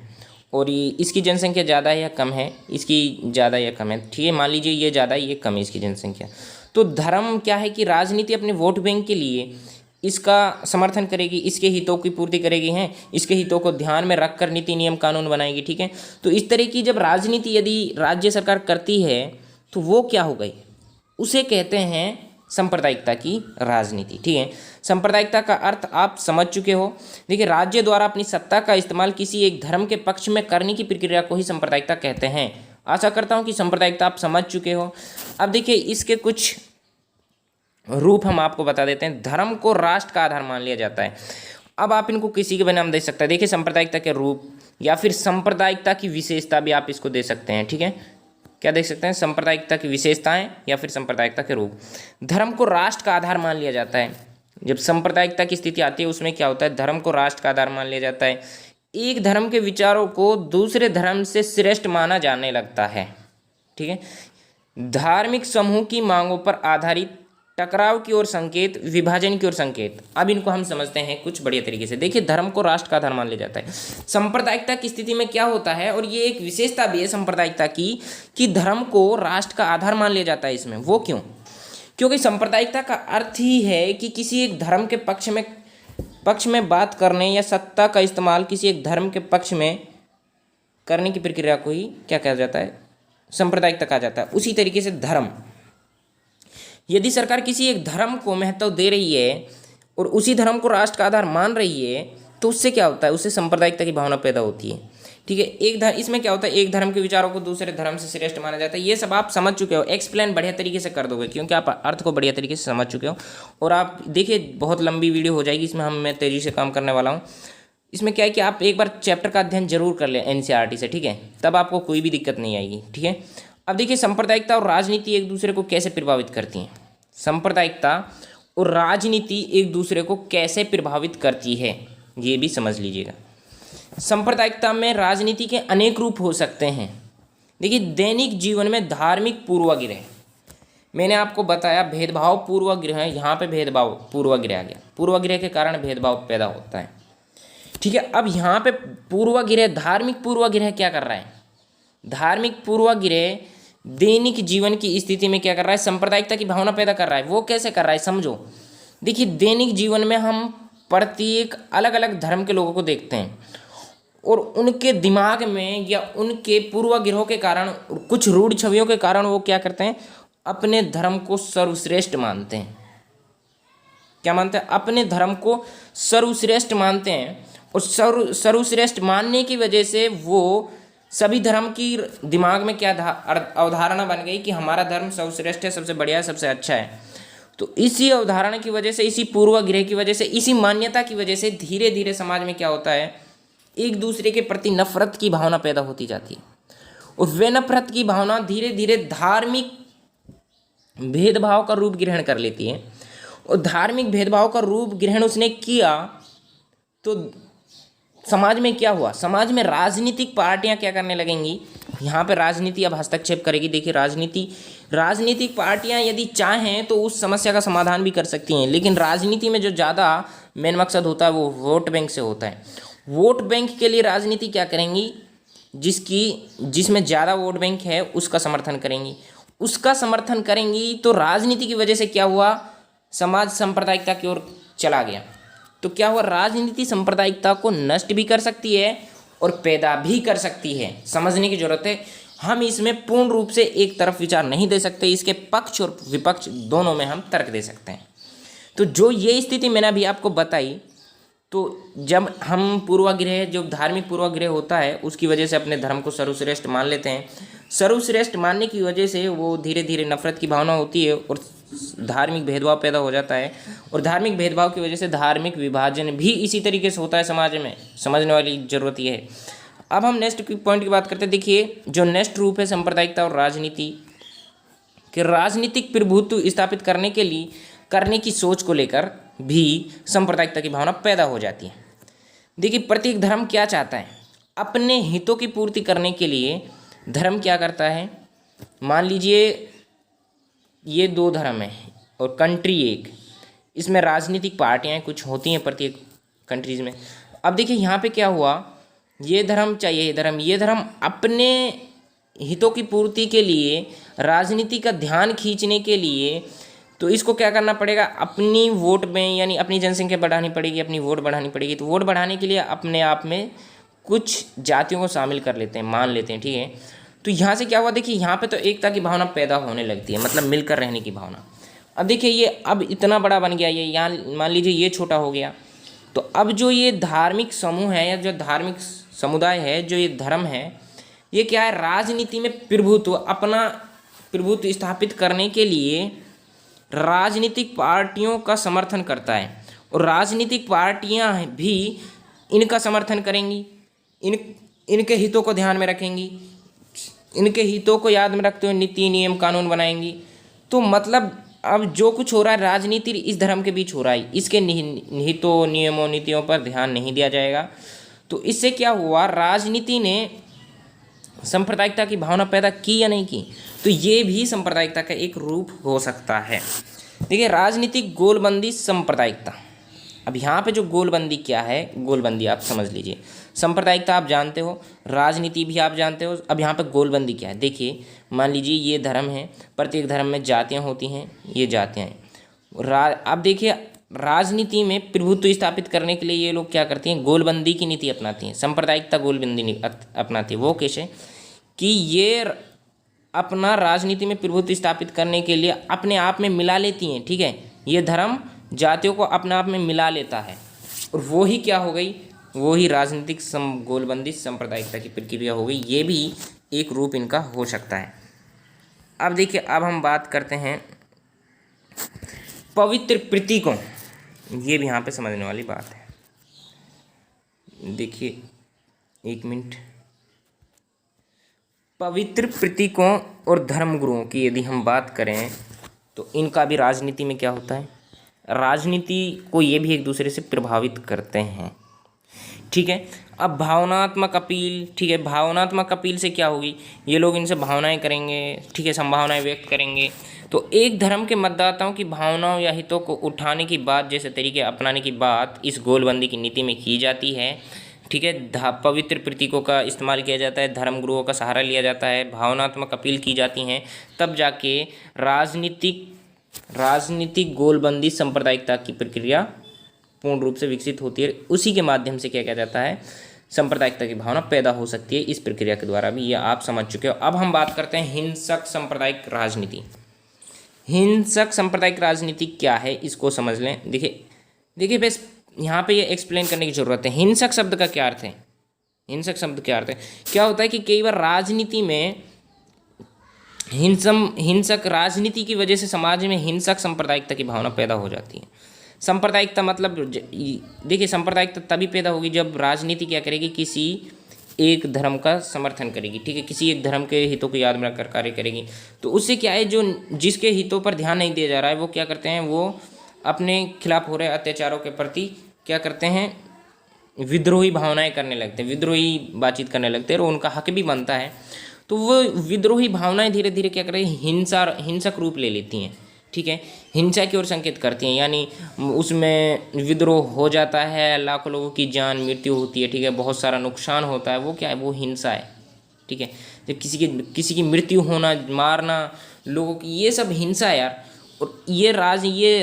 और ये इसकी जनसंख्या ज़्यादा है या कम है, इसकी ज़्यादा या कम है, ठीक है, मान लीजिए ये ज़्यादा ये कम है इसकी जनसंख्या। तो धर्म क्या है कि राजनीति अपने वोट बैंक के लिए इसका समर्थन करेगी, इसके हितों की पूर्ति करेगी, हैं, इसके हितों को ध्यान में रखकर नीति नियम कानून बनाएगी, ठीक है। तो इस तरह की जब राजनीति यदि राज्य सरकार करती है तो वो क्या हो गई, उसे कहते हैं सांप्रदायिकता की राजनीति, ठीक है। सांप्रदायिकता का अर्थ आप समझ चुके हो। देखिए, राज्य द्वारा अपनी सत्ता का इस्तेमाल किसी एक धर्म के पक्ष में करने की प्रक्रिया को ही सांप्रदायिकता कहते हैं। आशा करता हूँ कि सांप्रदायिकता आप समझ चुके हो। अब देखिए, इसके कुछ रूप हम आपको बता देते हैं। धर्म को राष्ट्र का आधार मान लिया जाता है। अब आप इनको किसी के भी नाम दे सकते हैं। देखिए, सांप्रदायिकता के रूप या फिर सांप्रदायिकता की विशेषता भी आप इसको दे सकते हैं, ठीक है। क्या देख सकते हैं, सांप्रदायिकता की विशेषताएं या फिर सांप्रदायिकता के रूप। धर्म को राष्ट्र का आधार मान लिया जाता है। जब सांप्रदायिकता की स्थिति आती है उसमें क्या होता है, धर्म को राष्ट्र का आधार मान लिया जाता है। एक धर्म के विचारों को दूसरे धर्म से श्रेष्ठ माना जाने लगता है, ठीक है। धार्मिक समूह की मांगों पर आधारित टकराव की ओर संकेत, विभाजन की ओर संकेत। अब इनको हम समझते हैं कुछ बढ़िया तरीके से। देखिए, धर्म को राष्ट्र का आधार मान लिया जाता है। सांप्रदायिकता की स्थिति में क्या होता है, और ये एक विशेषता भी है सांप्रदायिकता की, कि धर्म को राष्ट्र का आधार मान लिया जाता है इसमें। वो क्यों? क्योंकि सांप्रदायिकता का अर्थ ही है कि किसी एक धर्म के पक्ष में बात करने या सत्ता का इस्तेमाल किसी एक धर्म के पक्ष में करने की प्रक्रिया को ही क्या कहा जाता है, सांप्रदायिकता कहा जाता है। उसी तरीके से धर्म, यदि सरकार किसी एक धर्म को महत्व दे रही है और उसी धर्म को राष्ट्र का आधार मान रही है तो उससे क्या होता है, उससे सांप्रदायिकता की भावना पैदा होती है, ठीक है। इसमें क्या होता है, एक धर्म के विचारों को दूसरे धर्म से श्रेष्ठ माना जाता है। ये सब आप समझ चुके हो, एक्सप्लेन बढ़िया तरीके से कर दोगे क्योंकि आप अर्थ को बढ़िया तरीके से समझ चुके हो। और आप देखिए, बहुत लंबी वीडियो हो जाएगी, इसमें मैं तेज़ी से काम करने वाला हूँ। इसमें क्या है कि आप एक बार चैप्टर का अध्ययन जरूर कर लें NCERT से, ठीक है, तब आपको कोई भी दिक्कत नहीं आएगी, ठीक है। अब देखिए, सांप्रदायिकता और राजनीति एक दूसरे को कैसे प्रभावित करती हैं। सांप्रदायिकता और राजनीति एक दूसरे को कैसे प्रभावित करती है, ये भी समझ लीजिएगा। सांप्रदायिकता में राजनीति के अनेक रूप हो सकते हैं। देखिए, दैनिक जीवन में धार्मिक पूर्वाग्रह, मैंने आपको बताया भेदभाव पूर्वाग्रह है, यहाँ पे भेदभाव पूर्वाग्रह आ गया, पूर्वाग्रह के कारण भेदभाव पैदा होता है, ठीक है। अब यहाँ पे पूर्वाग्रह, धार्मिक पूर्वाग्रह क्या कर रहा है, धार्मिक पूर्वाग्रह दैनिक जीवन की स्थिति में क्या कर रहा है, सांप्रदायिकता की भावना पैदा कर रहा है। वो कैसे कर रहा है, समझो। देखिए, दैनिक जीवन में हम प्रत्येक अलग अलग धर्म के लोगों को देखते हैं और उनके दिमाग में या उनके पूर्वाग्रहों के कारण, कुछ रूढ़ छवियों के कारण वो क्या करते हैं, अपने धर्म को सर्वश्रेष्ठ मानते हैं। क्या मानते हैं, अपने धर्म को सर्वश्रेष्ठ मानते हैं। और सर्वश्रेष्ठ मानने की वजह से वो सभी धर्म की दिमाग में क्या अवधारणा बन गई कि हमारा धर्म सर्वश्रेष्ठ है, सबसे बढ़िया है, सबसे अच्छा है। तो इसी अवधारणा की वजह से, इसी पूर्वाग्रह की वजह से, इसी मान्यता की वजह से धीरे धीरे समाज में क्या होता है, एक दूसरे के प्रति नफरत की भावना पैदा होती जाती है। और वे नफरत की भावना धीरे धीरे धार्मिक भेदभाव का रूप ग्रहण कर लेती है। और धार्मिक भेदभाव का रूप ग्रहण उसने किया तो समाज में क्या हुआ, समाज में राजनीतिक पार्टियां क्या करने लगेंगी, यहाँ पे राजनीति अब हस्तक्षेप करेगी। देखिए, राजनीतिक पार्टियां यदि चाहें तो उस समस्या का समाधान भी कर सकती हैं, लेकिन राजनीति में जो ज़्यादा मेन मकसद होता है वो वोट बैंक से होता है। वोट बैंक के लिए राजनीति क्या करेंगी, जिसमें ज़्यादा वोट बैंक है उसका समर्थन करेंगी, उसका समर्थन करेंगी। तो राजनीति की वजह से क्या हुआ, समाज सांप्रदायिकता की ओर चला गया। तो क्या हुआ, राजनीति सांप्रदायिकता को नष्ट भी कर सकती है और पैदा भी कर सकती है। समझने की जरूरत है। हम इसमें पूर्ण रूप से एक तरफ विचार नहीं दे सकते, इसके पक्ष और विपक्ष दोनों में हम तर्क दे सकते हैं। तो जो ये स्थिति मैंने अभी आपको बताई, तो जब हम पूर्वाग्रह, जो धार्मिक पूर्वाग्रह होता है उसकी वजह से अपने धर्म को सर्वश्रेष्ठ मान लेते हैं। सर्वश्रेष्ठ मानने की वजह से वो धीरे धीरे नफरत की भावना होती है और धार्मिक भेदभाव पैदा हो जाता है। और धार्मिक भेदभाव की वजह से धार्मिक विभाजन भी इसी तरीके से होता है समाज में। समझने वाली जरूरत यह है। अब हम नेक्स्ट पॉइंट की बात करते हैं। देखिए, जो नेक्स्ट रूप है सांप्रदायिकता और राजनीति के, राजनीतिक प्रभुत्व स्थापित करने की सोच को लेकर भी सांप्रदायिकता की भावना पैदा हो जाती है। देखिए, प्रत्येक धर्म क्या चाहता है, अपने हितों की पूर्ति करने के लिए धर्म क्या करता है। मान लीजिए ये दो धर्म है और कंट्री एक, इसमें राजनीतिक पार्टियां कुछ होती हैं प्रत्येक कंट्रीज़ में। अब देखिए, यहाँ पे क्या हुआ, ये धर्म चाहिए, ये धर्म अपने हितों की पूर्ति के लिए, राजनीति का ध्यान खींचने के लिए, तो इसको क्या करना पड़ेगा, अपनी वोट में, यानी अपनी जनसंख्या बढ़ानी पड़ेगी, अपनी वोट बढ़ानी पड़ेगी। तो वोट बढ़ाने के लिए अपने आप में कुछ जातियों को शामिल कर लेते हैं, मान लेते हैं, ठीक है। तो यहाँ से क्या हुआ, देखिए यहाँ पे तो एकता की भावना पैदा होने लगती है, मतलब मिलकर रहने की भावना। अब देखिए ये अब इतना बड़ा बन गया, ये यहाँ मान लीजिए ये छोटा हो गया। तो अब जो ये धार्मिक समूह है या जो धार्मिक समुदाय है, जो ये धर्म है, ये क्या है, राजनीति में प्रभुत्व, अपना प्रभुत्व स्थापित करने के लिए राजनीतिक पार्टियों का समर्थन करता है, और राजनीतिक पार्टियां भी इनका समर्थन करेंगी, इनके हितों को ध्यान में रखेंगी, इनके हितों को याद में रखते हुए नीति नियम कानून बनाएंगी। तो मतलब अब जो कुछ हो रहा है राजनीति इस धर्म के बीच हो रहा है, इसके हितों नियमों नीतियों पर ध्यान नहीं दिया जाएगा। तो इससे क्या हुआ, राजनीति ने सांप्रदायिकता की भावना पैदा की या नहीं की, तो ये भी सांप्रदायिकता का एक रूप हो सकता है। देखिए राजनीतिक गोलबंदी सांप्रदायिकता, अब यहाँ पे जो गोलबंदी क्या है, गोलबंदी आप समझ लीजिए, सांप्रदायिकता आप जानते हो, राजनीति भी आप जानते हो। अब यहाँ पे गोलबंदी क्या है, देखिए मान लीजिए ये धर्म है, प्रत्येक धर्म में जातियाँ होती हैं, ये जातियाँ हैं। अब देखिए राजनीति में प्रभुत्व स्थापित करने के लिए ये लोग क्या करती हैं, गोलबंदी की नीति अपनाती हैं, सांप्रदायिकता गोलबंदी अपनाती है। वो कैसे कि ये अपना राजनीति में प्रभुत्व स्थापित करने के लिए अपने आप में मिला लेती हैं, ठीक है। ये धर्म जातियों को अपने आप में मिला लेता है, और वो ही क्या हो गई, वो ही राजनीतिक गोलबंदी सांप्रदायिकता की प्रक्रिया हो गई। ये भी एक रूप इनका हो सकता है। अब देखिए अब हम बात करते हैं पवित्र प्रतीकों, ये भी यहाँ पे समझने वाली बात है। देखिए एक मिनट, पवित्र प्रतीकों और धर्मगुरुओं की यदि हम बात करें तो इनका भी राजनीति में क्या होता है, राजनीति को ये भी एक दूसरे से प्रभावित करते हैं, ठीक है। अब भावनात्मक अपील, ठीक है, भावनात्मक अपील से क्या होगी, ये लोग इनसे भावनाएं करेंगे, ठीक है, संभावनाएं व्यक्त करेंगे। तो एक धर्म के मतदाताओं की भावनाओं या हितों को उठाने की बात, जैसे तरीके अपनाने की बात इस गोलबंदी की नीति में की जाती है, ठीक है। पवित्र प्रतीकों का इस्तेमाल किया जाता है, धर्मगुरुओं का सहारा लिया जाता है, भावनात्मक अपील की जाती हैं, तब जाके राजनीतिक गोलबंदी सांप्रदायिकता की प्रक्रिया पूर्ण रूप से विकसित होती है। उसी के माध्यम से क्या किया जाता है, सांप्रदायिकता की भावना पैदा हो सकती है इस प्रक्रिया के द्वारा भी, ये आप समझ चुके हो। अब हम बात करते हैं हिंसक सांप्रदायिक राजनीति। हिंसक सांप्रदायिक राजनीति क्या है, इसको समझ लें। देखिए बस यहाँ पे ये एक्सप्लेन करने की ज़रूरत है। हिंसक शब्द का क्या अर्थ है, हिंसक शब्द क्या अर्थ है, क्या होता है कि कई बार राजनीति में हिंसक राजनीति की वजह से समाज में हिंसक सांप्रदायिकता की भावना पैदा हो जाती है। सांप्रदायिकता मतलब देखिए सांप्रदायिकता तभी पैदा होगी जब राजनीति क्या करेगी, किसी एक धर्म का समर्थन करेगी, ठीक है, किसी एक धर्म के हितों को याद में रखकर कार्य करेगी। तो उससे क्या है, जो जिसके हितों पर ध्यान नहीं दिया जा रहा है वो क्या करते हैं, वो अपने खिलाफ हो रहे अत्याचारों के प्रति क्या करते हैं, विद्रोही भावनाएं करने लगते हैं, विद्रोही बातचीत करने लगते हैं, और उनका हक भी बनता है। तो वो विद्रोही भावनाएं धीरे धीरे क्या कर रही है, हिंसक रूप ले लेती हैं, ठीक है, हिंसा की ओर संकेत करती हैं, यानी उसमें विद्रोह हो जाता है, लाखों लोगों की जान मृत्यु होती है, ठीक है, बहुत सारा नुकसान होता है, वो क्या है, वो हिंसा है, ठीक है। जब किसी की मृत्यु होना, मारना लोगों की, ये सब हिंसा है यार। और ये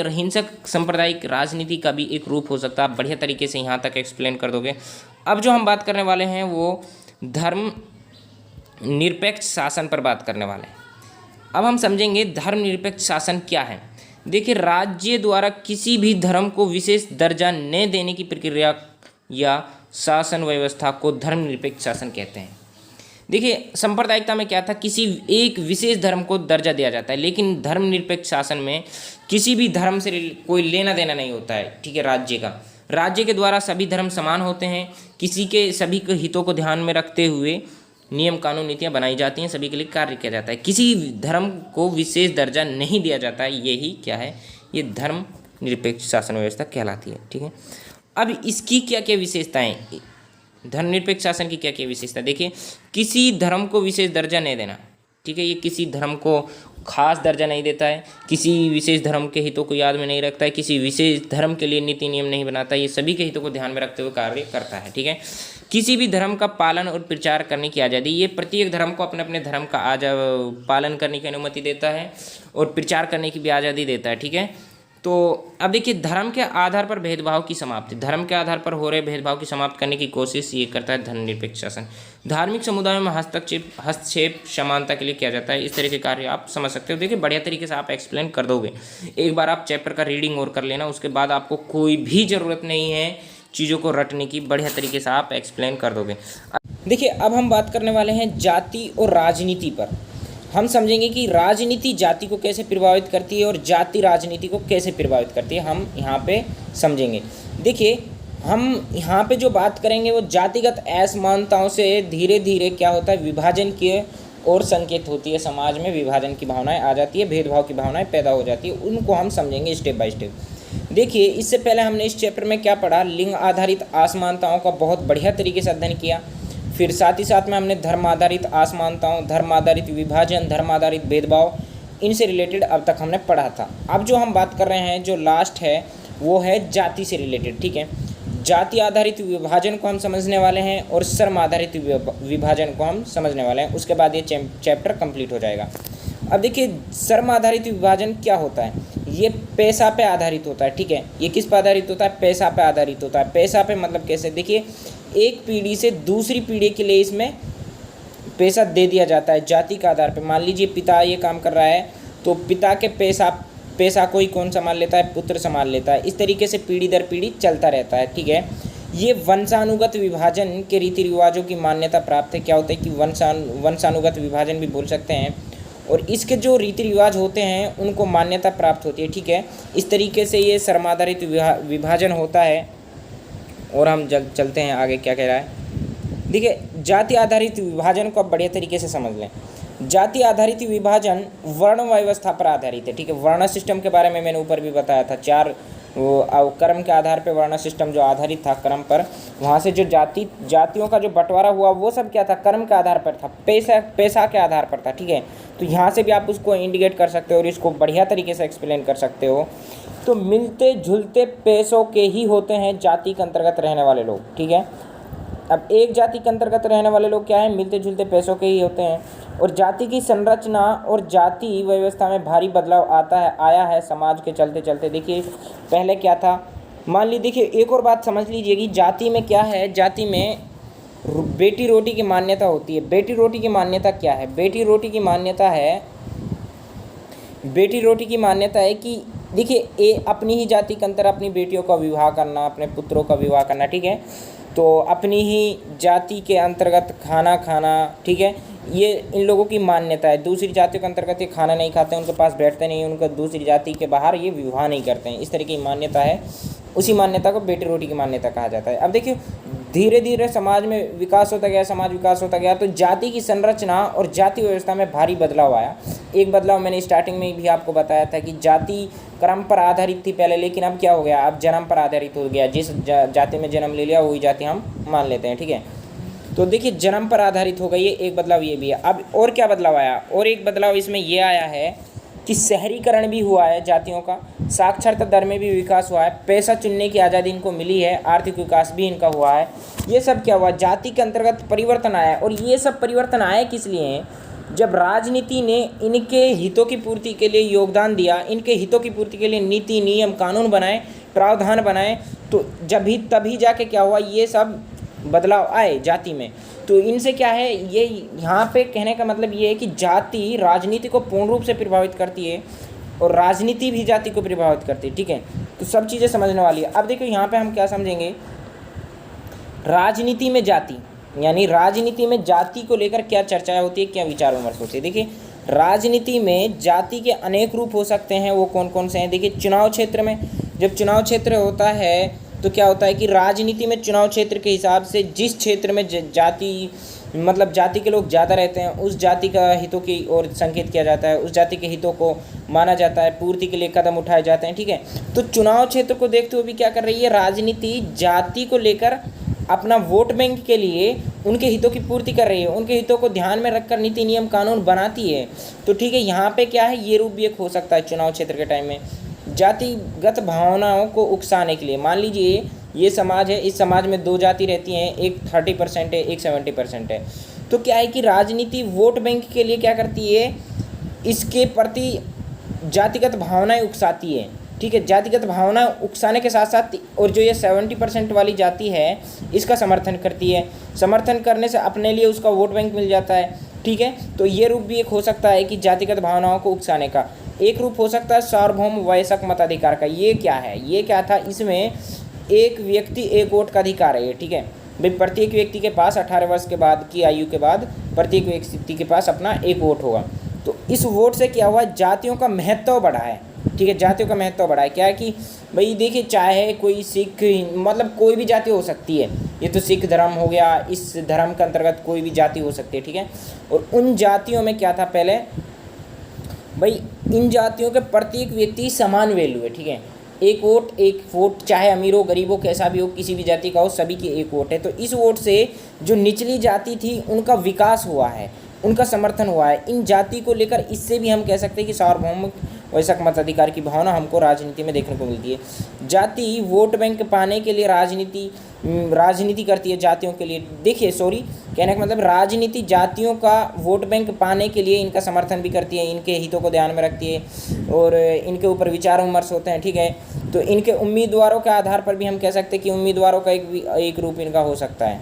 हिंसक सांप्रदायिक राजनीति का भी एक रूप हो सकता है। आप बढ़िया तरीके से यहाँ तक एक्सप्लेन कर दोगे। अब जो हम बात करने वाले हैं वो धर्म निरपेक्ष शासन पर बात करने वाले हैं। अब हम समझेंगे धर्मनिरपेक्ष शासन क्या है। देखिए राज्य द्वारा किसी भी धर्म को विशेष दर्जा न देने की प्रक्रिया या शासन व्यवस्था को धर्मनिरपेक्ष शासन कहते हैं। देखिए सांप्रदायिकता में क्या था, किसी एक विशेष धर्म को दर्जा दिया जाता है, लेकिन धर्मनिरपेक्ष शासन में किसी भी धर्म से कोई लेना देना नहीं होता है, ठीक है। राज्य के द्वारा सभी धर्म समान होते हैं, सभी के हितों को ध्यान में रखते हुए नियम कानून नीतियाँ बनाई जाती हैं, सभी के लिए कार्य किया जाता है, किसी धर्म को विशेष दर्जा नहीं दिया जाता है। यही क्या है, ये धर्म निरपेक्ष शासन व्यवस्था कहलाती है, ठीक है। अब इसकी क्या क्या विशेषताएं, धर्मनिरपेक्ष शासन की क्या क्या विशेषता, देखिए किसी धर्म को विशेष दर्जा नहीं देना, ठीक है। ये किसी धर्म को खास दर्जा नहीं देता है, किसी विशेष धर्म के हितों को याद में नहीं रखता है, किसी विशेष धर्म के लिए नीति नियम नहीं बनाता, ये सभी के हितों को ध्यान में रखते हुए कार्य करता है, ठीक है। किसी भी धर्म का पालन और प्रचार करने की आज़ादी, ये प्रत्येक धर्म को अपने अपने धर्म का पालन करने की अनुमति देता है और प्रचार करने की भी आज़ादी देता है, ठीक है। तो अब देखिए, धर्म के आधार पर भेदभाव की समाप्ति, धर्म के आधार पर हो रहे भेदभाव की समाप्त करने की कोशिश ये करता है धर्मनिरपेक्ष शासन। धार्मिक समुदायों में हस्तक्षेप समानता के लिए किया जाता है। इस तरह के कार्य आप समझ सकते हो। देखिए, बढ़िया तरीके से आप एक्सप्लेन कर दोगे। एक बार आप चैप्टर का रीडिंग और कर लेना, उसके बाद आपको कोई भी ज़रूरत नहीं है चीज़ों को रटने की, बढ़िया तरीके से आप एक्सप्लेन कर दोगे। देखिए, अब हम बात करने वाले हैं जाति और राजनीति पर। हम समझेंगे कि राजनीति जाति को कैसे प्रभावित करती है और जाति राजनीति को कैसे प्रभावित करती है, हम यहाँ पे समझेंगे। देखिए, हम यहाँ पे जो बात करेंगे वो जातिगत असमानताओं से धीरे धीरे क्या होता है, विभाजन की ओर संकेत होती है। समाज में विभाजन की भावनाएं आ जाती है, भेदभाव की भावनाएं पैदा हो जाती है, उनको हम समझेंगे स्टेप बाय स्टेप। देखिए, इससे पहले हमने इस चैप्टर में क्या पढ़ा, लिंग आधारित असमानताओं का बहुत बढ़िया तरीके से अध्ययन किया। फिर साथ ही साथ में हमने धर्म आधारित असमानताओं, धर्म आधारित विभाजन, धर्म आधारित भेदभाव, इनसे रिलेटेड अब तक हमने पढ़ा था। अब जो हम बात कर रहे हैं, जो लास्ट है, वो है जाति से रिलेटेड, ठीक है। जाति आधारित विभाजन को हम समझने वाले हैं और श्रम आधारित विभाजन को हम समझने वाले हैं। उसके बाद ये चैप्टर कंप्लीट हो जाएगा। अब देखिए, श्रम आधारित विभाजन क्या होता है, ये पैसा पे आधारित होता है, ठीक है। ये किस पे आधारित होता है, पैसा पे आधारित होता है। पैसा पे मतलब कैसे, देखिए, एक पीढ़ी से दूसरी पीढ़ी के लिए इसमें पैसा दे दिया जाता है जाति के आधार पे। मान लीजिए पिता ये काम कर रहा है तो पिता के पैसा को ही कौन संभाल लेता है, पुत्र संभाल लेता है। इस तरीके से पीढ़ी दर पीढ़ी चलता रहता है, ठीक है। ये वंशानुगत विभाजन के रीति रिवाजों की मान्यता प्राप्त है। क्या होता है कि वंशानुगत विभाजन भी बोल सकते हैं, और इसके जो रीति रिवाज होते हैं उनको मान्यता प्राप्त होती है, ठीक है। इस तरीके से ये श्रम आधारित विभाजन होता है। और हम चलते हैं आगे, क्या कह रहा है। देखिए, जाति आधारित विभाजन को आप बढ़िया तरीके से समझ लें। जाति आधारित विभाजन वर्ण व्यवस्था पर आधारित है, ठीक है। वर्ण सिस्टम के बारे में मैंने ऊपर भी बताया था, 4 कर्म के आधार पर वर्ण सिस्टम जो आधारित था कर्म पर, वहाँ से जो जातियों का जो बंटवारा हुआ वो सब क्या था, कर्म के आधार पर था, पैसा के आधार पर था, ठीक है। तो यहाँ से भी आप उसको इंडिकेट कर सकते हो और इसको बढ़िया तरीके से एक्सप्लेन कर सकते हो। तो मिलते जुलते पैसों के ही होते हैं जाति के अंतर्गत रहने वाले लोग, ठीक है। अब एक जाति के अंतर्गत रहने वाले लोग क्या है, मिलते जुलते पैसों के ही होते हैं। और जाति की संरचना और जाति व्यवस्था में भारी बदलाव आया है समाज के चलते चलते। देखिए, पहले क्या था, मान लीजिए, देखिए एक और बात समझ लीजिए कि जाति में क्या है, जाति में बेटी रोटी की मान्यता होती है। बेटी रोटी की मान्यता क्या है, बेटी रोटी की मान्यता है कि देखिए, अपनी ही जाति के अंतर अपनी बेटियों का विवाह करना, अपने पुत्रों का विवाह करना, ठीक है। तो अपनी ही जाति के अंतर्गत खाना खाना, ठीक है, ये इन लोगों की मान्यता है। दूसरी जातियों के अंतर्गत ये खाना नहीं खाते, उनके पास बैठते नहीं, उनका दूसरी जाति के बाहर ये विवाह नहीं करते हैं, इस तरह की मान्यता है। उसी मान्यता को बेटी रोटी की मान्यता कहा जाता है। अब देखिए, धीरे धीरे समाज में विकास होता गया, तो जाति की संरचना और जाति व्यवस्था में भारी बदलाव आया। एक बदलाव मैंने स्टार्टिंग में भी आपको बताया था कि जाति क्रम पर आधारित थी पहले, लेकिन अब क्या हो गया, अब जन्म पर आधारित हो गया। जिस जाति में जन्म ले लिया वही जाति हम मान लेते हैं, ठीक है। तो देखिए, जन्म पर आधारित हो गई है, एक बदलाव ये भी है। अब और क्या बदलाव आया, और एक बदलाव इसमें ये आया है कि शहरीकरण भी हुआ है जातियों का, साक्षरता दर में भी विकास हुआ है, पैसा चुनने की आज़ादी इनको मिली है, आर्थिक विकास भी इनका हुआ है। ये सब क्या हुआ, जाति के अंतर्गत परिवर्तन आया। और ये सब परिवर्तन आए किस लिए, जब राजनीति ने इनके हितों की पूर्ति के लिए योगदान दिया, इनके हितों की पूर्ति के लिए नीति नियम कानून बनाए, प्रावधान बनाए, तो तभी जाके क्या हुआ, ये सब बदलाव आए जाति में। तो इनसे क्या है, ये यहाँ पे कहने का मतलब ये है कि जाति राजनीति को पूर्ण रूप से प्रभावित करती है और राजनीति भी जाति को प्रभावित करती है, ठीक है। तो सब चीज़ें समझने वाली है। अब देखो, यहाँ पे हम क्या समझेंगे, राजनीति में जाति, यानी राजनीति में जाति को लेकर क्या चर्चाएं होती है, क्या विचार विमर्श होती है। देखिए, राजनीति में जाति के अनेक रूप हो सकते हैं, वो कौन कौन से हैं। देखिए, चुनाव क्षेत्र में, जब चुनाव क्षेत्र होता है तो क्या होता है कि राजनीति में चुनाव क्षेत्र के हिसाब से जिस क्षेत्र में जाति के लोग ज़्यादा रहते हैं, उस जाति का हितों की ओर संकेत किया जाता है, उस जाति के हितों को माना जाता है, पूर्ति के लिए कदम उठाए जाते हैं, ठीक है। तो चुनाव क्षेत्र को देखते हुए भी क्या कर रही है, राजनीति जाति को लेकर अपना वोट बैंक के लिए उनके हितों की पूर्ति कर रही है, उनके हितों को ध्यान में रखकर नीति नियम कानून बनाती है। तो ठीक है, यहाँ पे क्या है, ये रूप भी एक हो सकता है चुनाव क्षेत्र के टाइम में। जातिगत भावनाओं को उकसाने के लिए, मान लीजिए ये समाज है, इस समाज में 2 जाति रहती हैं, एक 30% है, एक 70% है। तो क्या है कि राजनीति वोट बैंक के लिए क्या करती है, इसके प्रति जातिगत भावनाएं उकसाती है। ठीक है, जातिगत भावना उकसाने के साथ साथ और जो ये 70% वाली जाति है इसका समर्थन करती है, समर्थन करने से अपने लिए उसका वोट बैंक मिल जाता है। ठीक है, तो ये रूप भी एक हो सकता है कि जातिगत भावनाओं को उकसाने का। एक रूप हो सकता है सार्वभौम वयस्क मताधिकार का। ये क्या है, ये क्या था, इसमें एक व्यक्ति एक वोट का अधिकार है ये। ठीक है भाई, प्रत्येक व्यक्ति के पास 18 वर्ष के बाद की आयु के बाद प्रत्येक व्यक्ति के पास अपना एक वोट होगा। तो इस वोट से क्या हुआ, जातियों का महत्व बढ़ा है। ठीक है, जातियों का महत्व बढ़ा है। क्या है कि भाई देखिए, चाहे कोई सिख, मतलब कोई भी जाति हो सकती है, ये तो सिख धर्म हो गया, इस धर्म के अंतर्गत कोई भी जाति हो सकती है। ठीक है, और उन जातियों में क्या था पहले, भाई इन जातियों के प्रत्येक व्यक्ति समान वैल्यू है। ठीक है, एक वोट, चाहे अमीर हो गरीब हो कैसा भी हो, किसी भी जाति का हो, सभी की एक वोट है। तो इस वोट से जो निचली जाति थी उनका विकास हुआ है, उनका समर्थन हुआ है। इन जाति को लेकर इससे भी हम कह सकते हैं कि सार्वभौमिक वयस्क मताधिकार की भावना हमको राजनीति में देखने को मिलती है। जाति वोट बैंक पाने के लिए राजनीति करती है जातियों के लिए। देखिए कहने का मतलब, राजनीति जातियों का वोट बैंक पाने के लिए इनका समर्थन भी करती है, इनके हितों को ध्यान में रखती है और इनके ऊपर विचार विमर्श होते हैं। ठीक है, तो इनके उम्मीदवारों के आधार पर भी हम कह सकते हैं कि उम्मीदवारों का एक रूप इनका हो सकता है,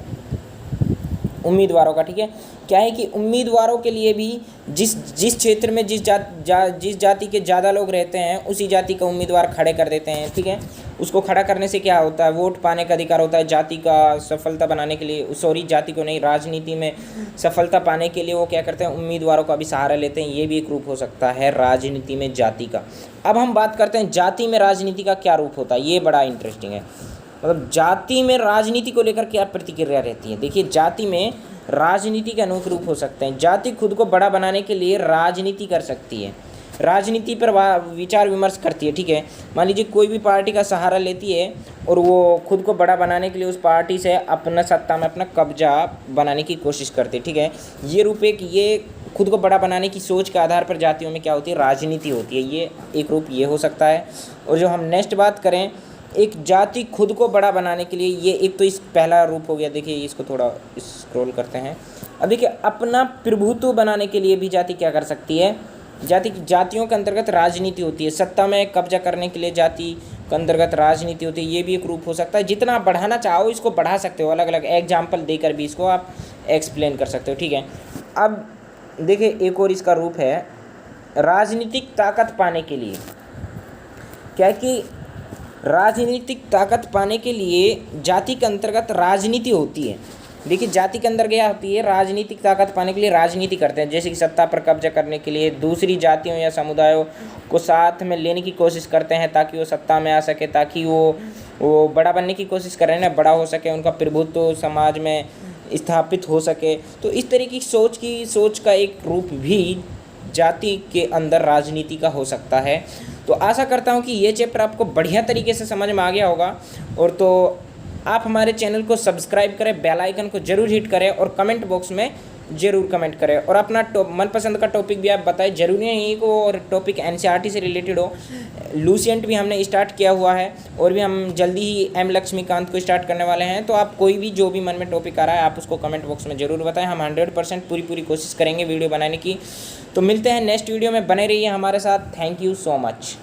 उम्मीदवारों का। ठीक है, क्या है कि उम्मीदवारों के लिए भी जिस क्षेत्र में जिस जाति के ज़्यादा लोग रहते हैं उसी जाति का उम्मीदवार खड़े कर देते हैं। ठीक है, उसको खड़ा करने से क्या होता है, वोट पाने का अधिकार होता है। जाति का सफलता बनाने के लिए, जाति को नहीं, राजनीति में सफलता पाने के लिए वो क्या करते हैं, उम्मीदवारों का भी सहारा लेते हैं। ये भी एक रूप हो सकता है राजनीति में जाति का। अब हम बात करते हैं जाति में राजनीति का क्या रूप होता है। ये बड़ा इंटरेस्टिंग है, मतलब जाति में राजनीति को लेकर क्या प्रतिक्रिया रहती है। देखिए, जाति में राजनीति के अनेक रूप हो सकते हैं। जाति खुद को बड़ा बनाने के लिए राजनीति कर सकती है, राजनीति पर विचार विमर्श करती है। ठीक है, मान लीजिए कोई भी पार्टी का सहारा लेती है और वो खुद को बड़ा बनाने के लिए उस पार्टी से अपना सत्ता में अपना कब्जा बनाने की कोशिश करती है। ठीक है, ये रूप ये खुद को बड़ा बनाने की सोच के आधार पर जातियों में क्या होती है, राजनीति होती है। ये एक रूप ये हो सकता है। और जो हम नेक्स्ट बात करें, एक जाति खुद को बड़ा बनाने के लिए, ये एक तो इस पहला रूप हो गया। देखिए, इसको थोड़ा स्क्रॉल करते हैं। अब देखिए, अपना प्रभुत्व बनाने के लिए भी जाति क्या कर सकती है, जातियों के अंतर्गत राजनीति होती है। सत्ता में कब्जा करने के लिए जाति के अंतर्गत राजनीति होती है। ये भी एक रूप हो सकता है। जितना आप बढ़ाना चाहो इसको बढ़ा सकते हो, अलग अलग एग्जाम्पल देकर भी इसको आप एक्सप्लेन कर सकते हो। ठीक है, अब देखिए एक और इसका रूप है राजनीतिक ताकत पाने के लिए। क्या कि राजनीतिक ताकत पाने के लिए जाति के अंतर्गत राजनीति होती है। देखिए, जाति के अंदर क्या होती है, राजनीतिक ताकत पाने के लिए राजनीति करते हैं। जैसे कि सत्ता पर कब्जा करने के लिए दूसरी जातियों या समुदायों को साथ में लेने की कोशिश करते हैं ताकि वो सत्ता में आ सके, ताकि वो बड़ा बनने की कोशिश कर रहे हैं ना, बड़ा हो सके, उनका प्रभुत्व समाज में स्थापित हो सके। तो इस तरह की सोच का एक रूप भी जाति के अंदर राजनीति का हो सकता है। तो आशा करता हूँ कि ये चैप्टर आपको बढ़िया तरीके से समझ में आ गया होगा। और तो आप हमारे चैनल को सब्सक्राइब करें, बेल आइकन को जरूर हिट करें और कमेंट बॉक्स में ज़रूर कमेंट करें। और अपना मनपसंद का टॉपिक भी आप बताएं, जरूरी नहीं कि वो टॉपिक एनसीईआरटी से रिलेटेड हो। लूसेंट भी हमने स्टार्ट किया हुआ है और भी हम जल्दी ही एम लक्ष्मीकांत को स्टार्ट करने वाले हैं। तो आप कोई भी जो भी मन में टॉपिक आ रहा है आप उसको कमेंट बॉक्स में ज़रूर बताएं। हम 100% पूरी कोशिश करेंगे वीडियो बनाने की। तो मिलते हैं नेक्स्ट वीडियो में, बने रहिए हमारे साथ। Thank you so much.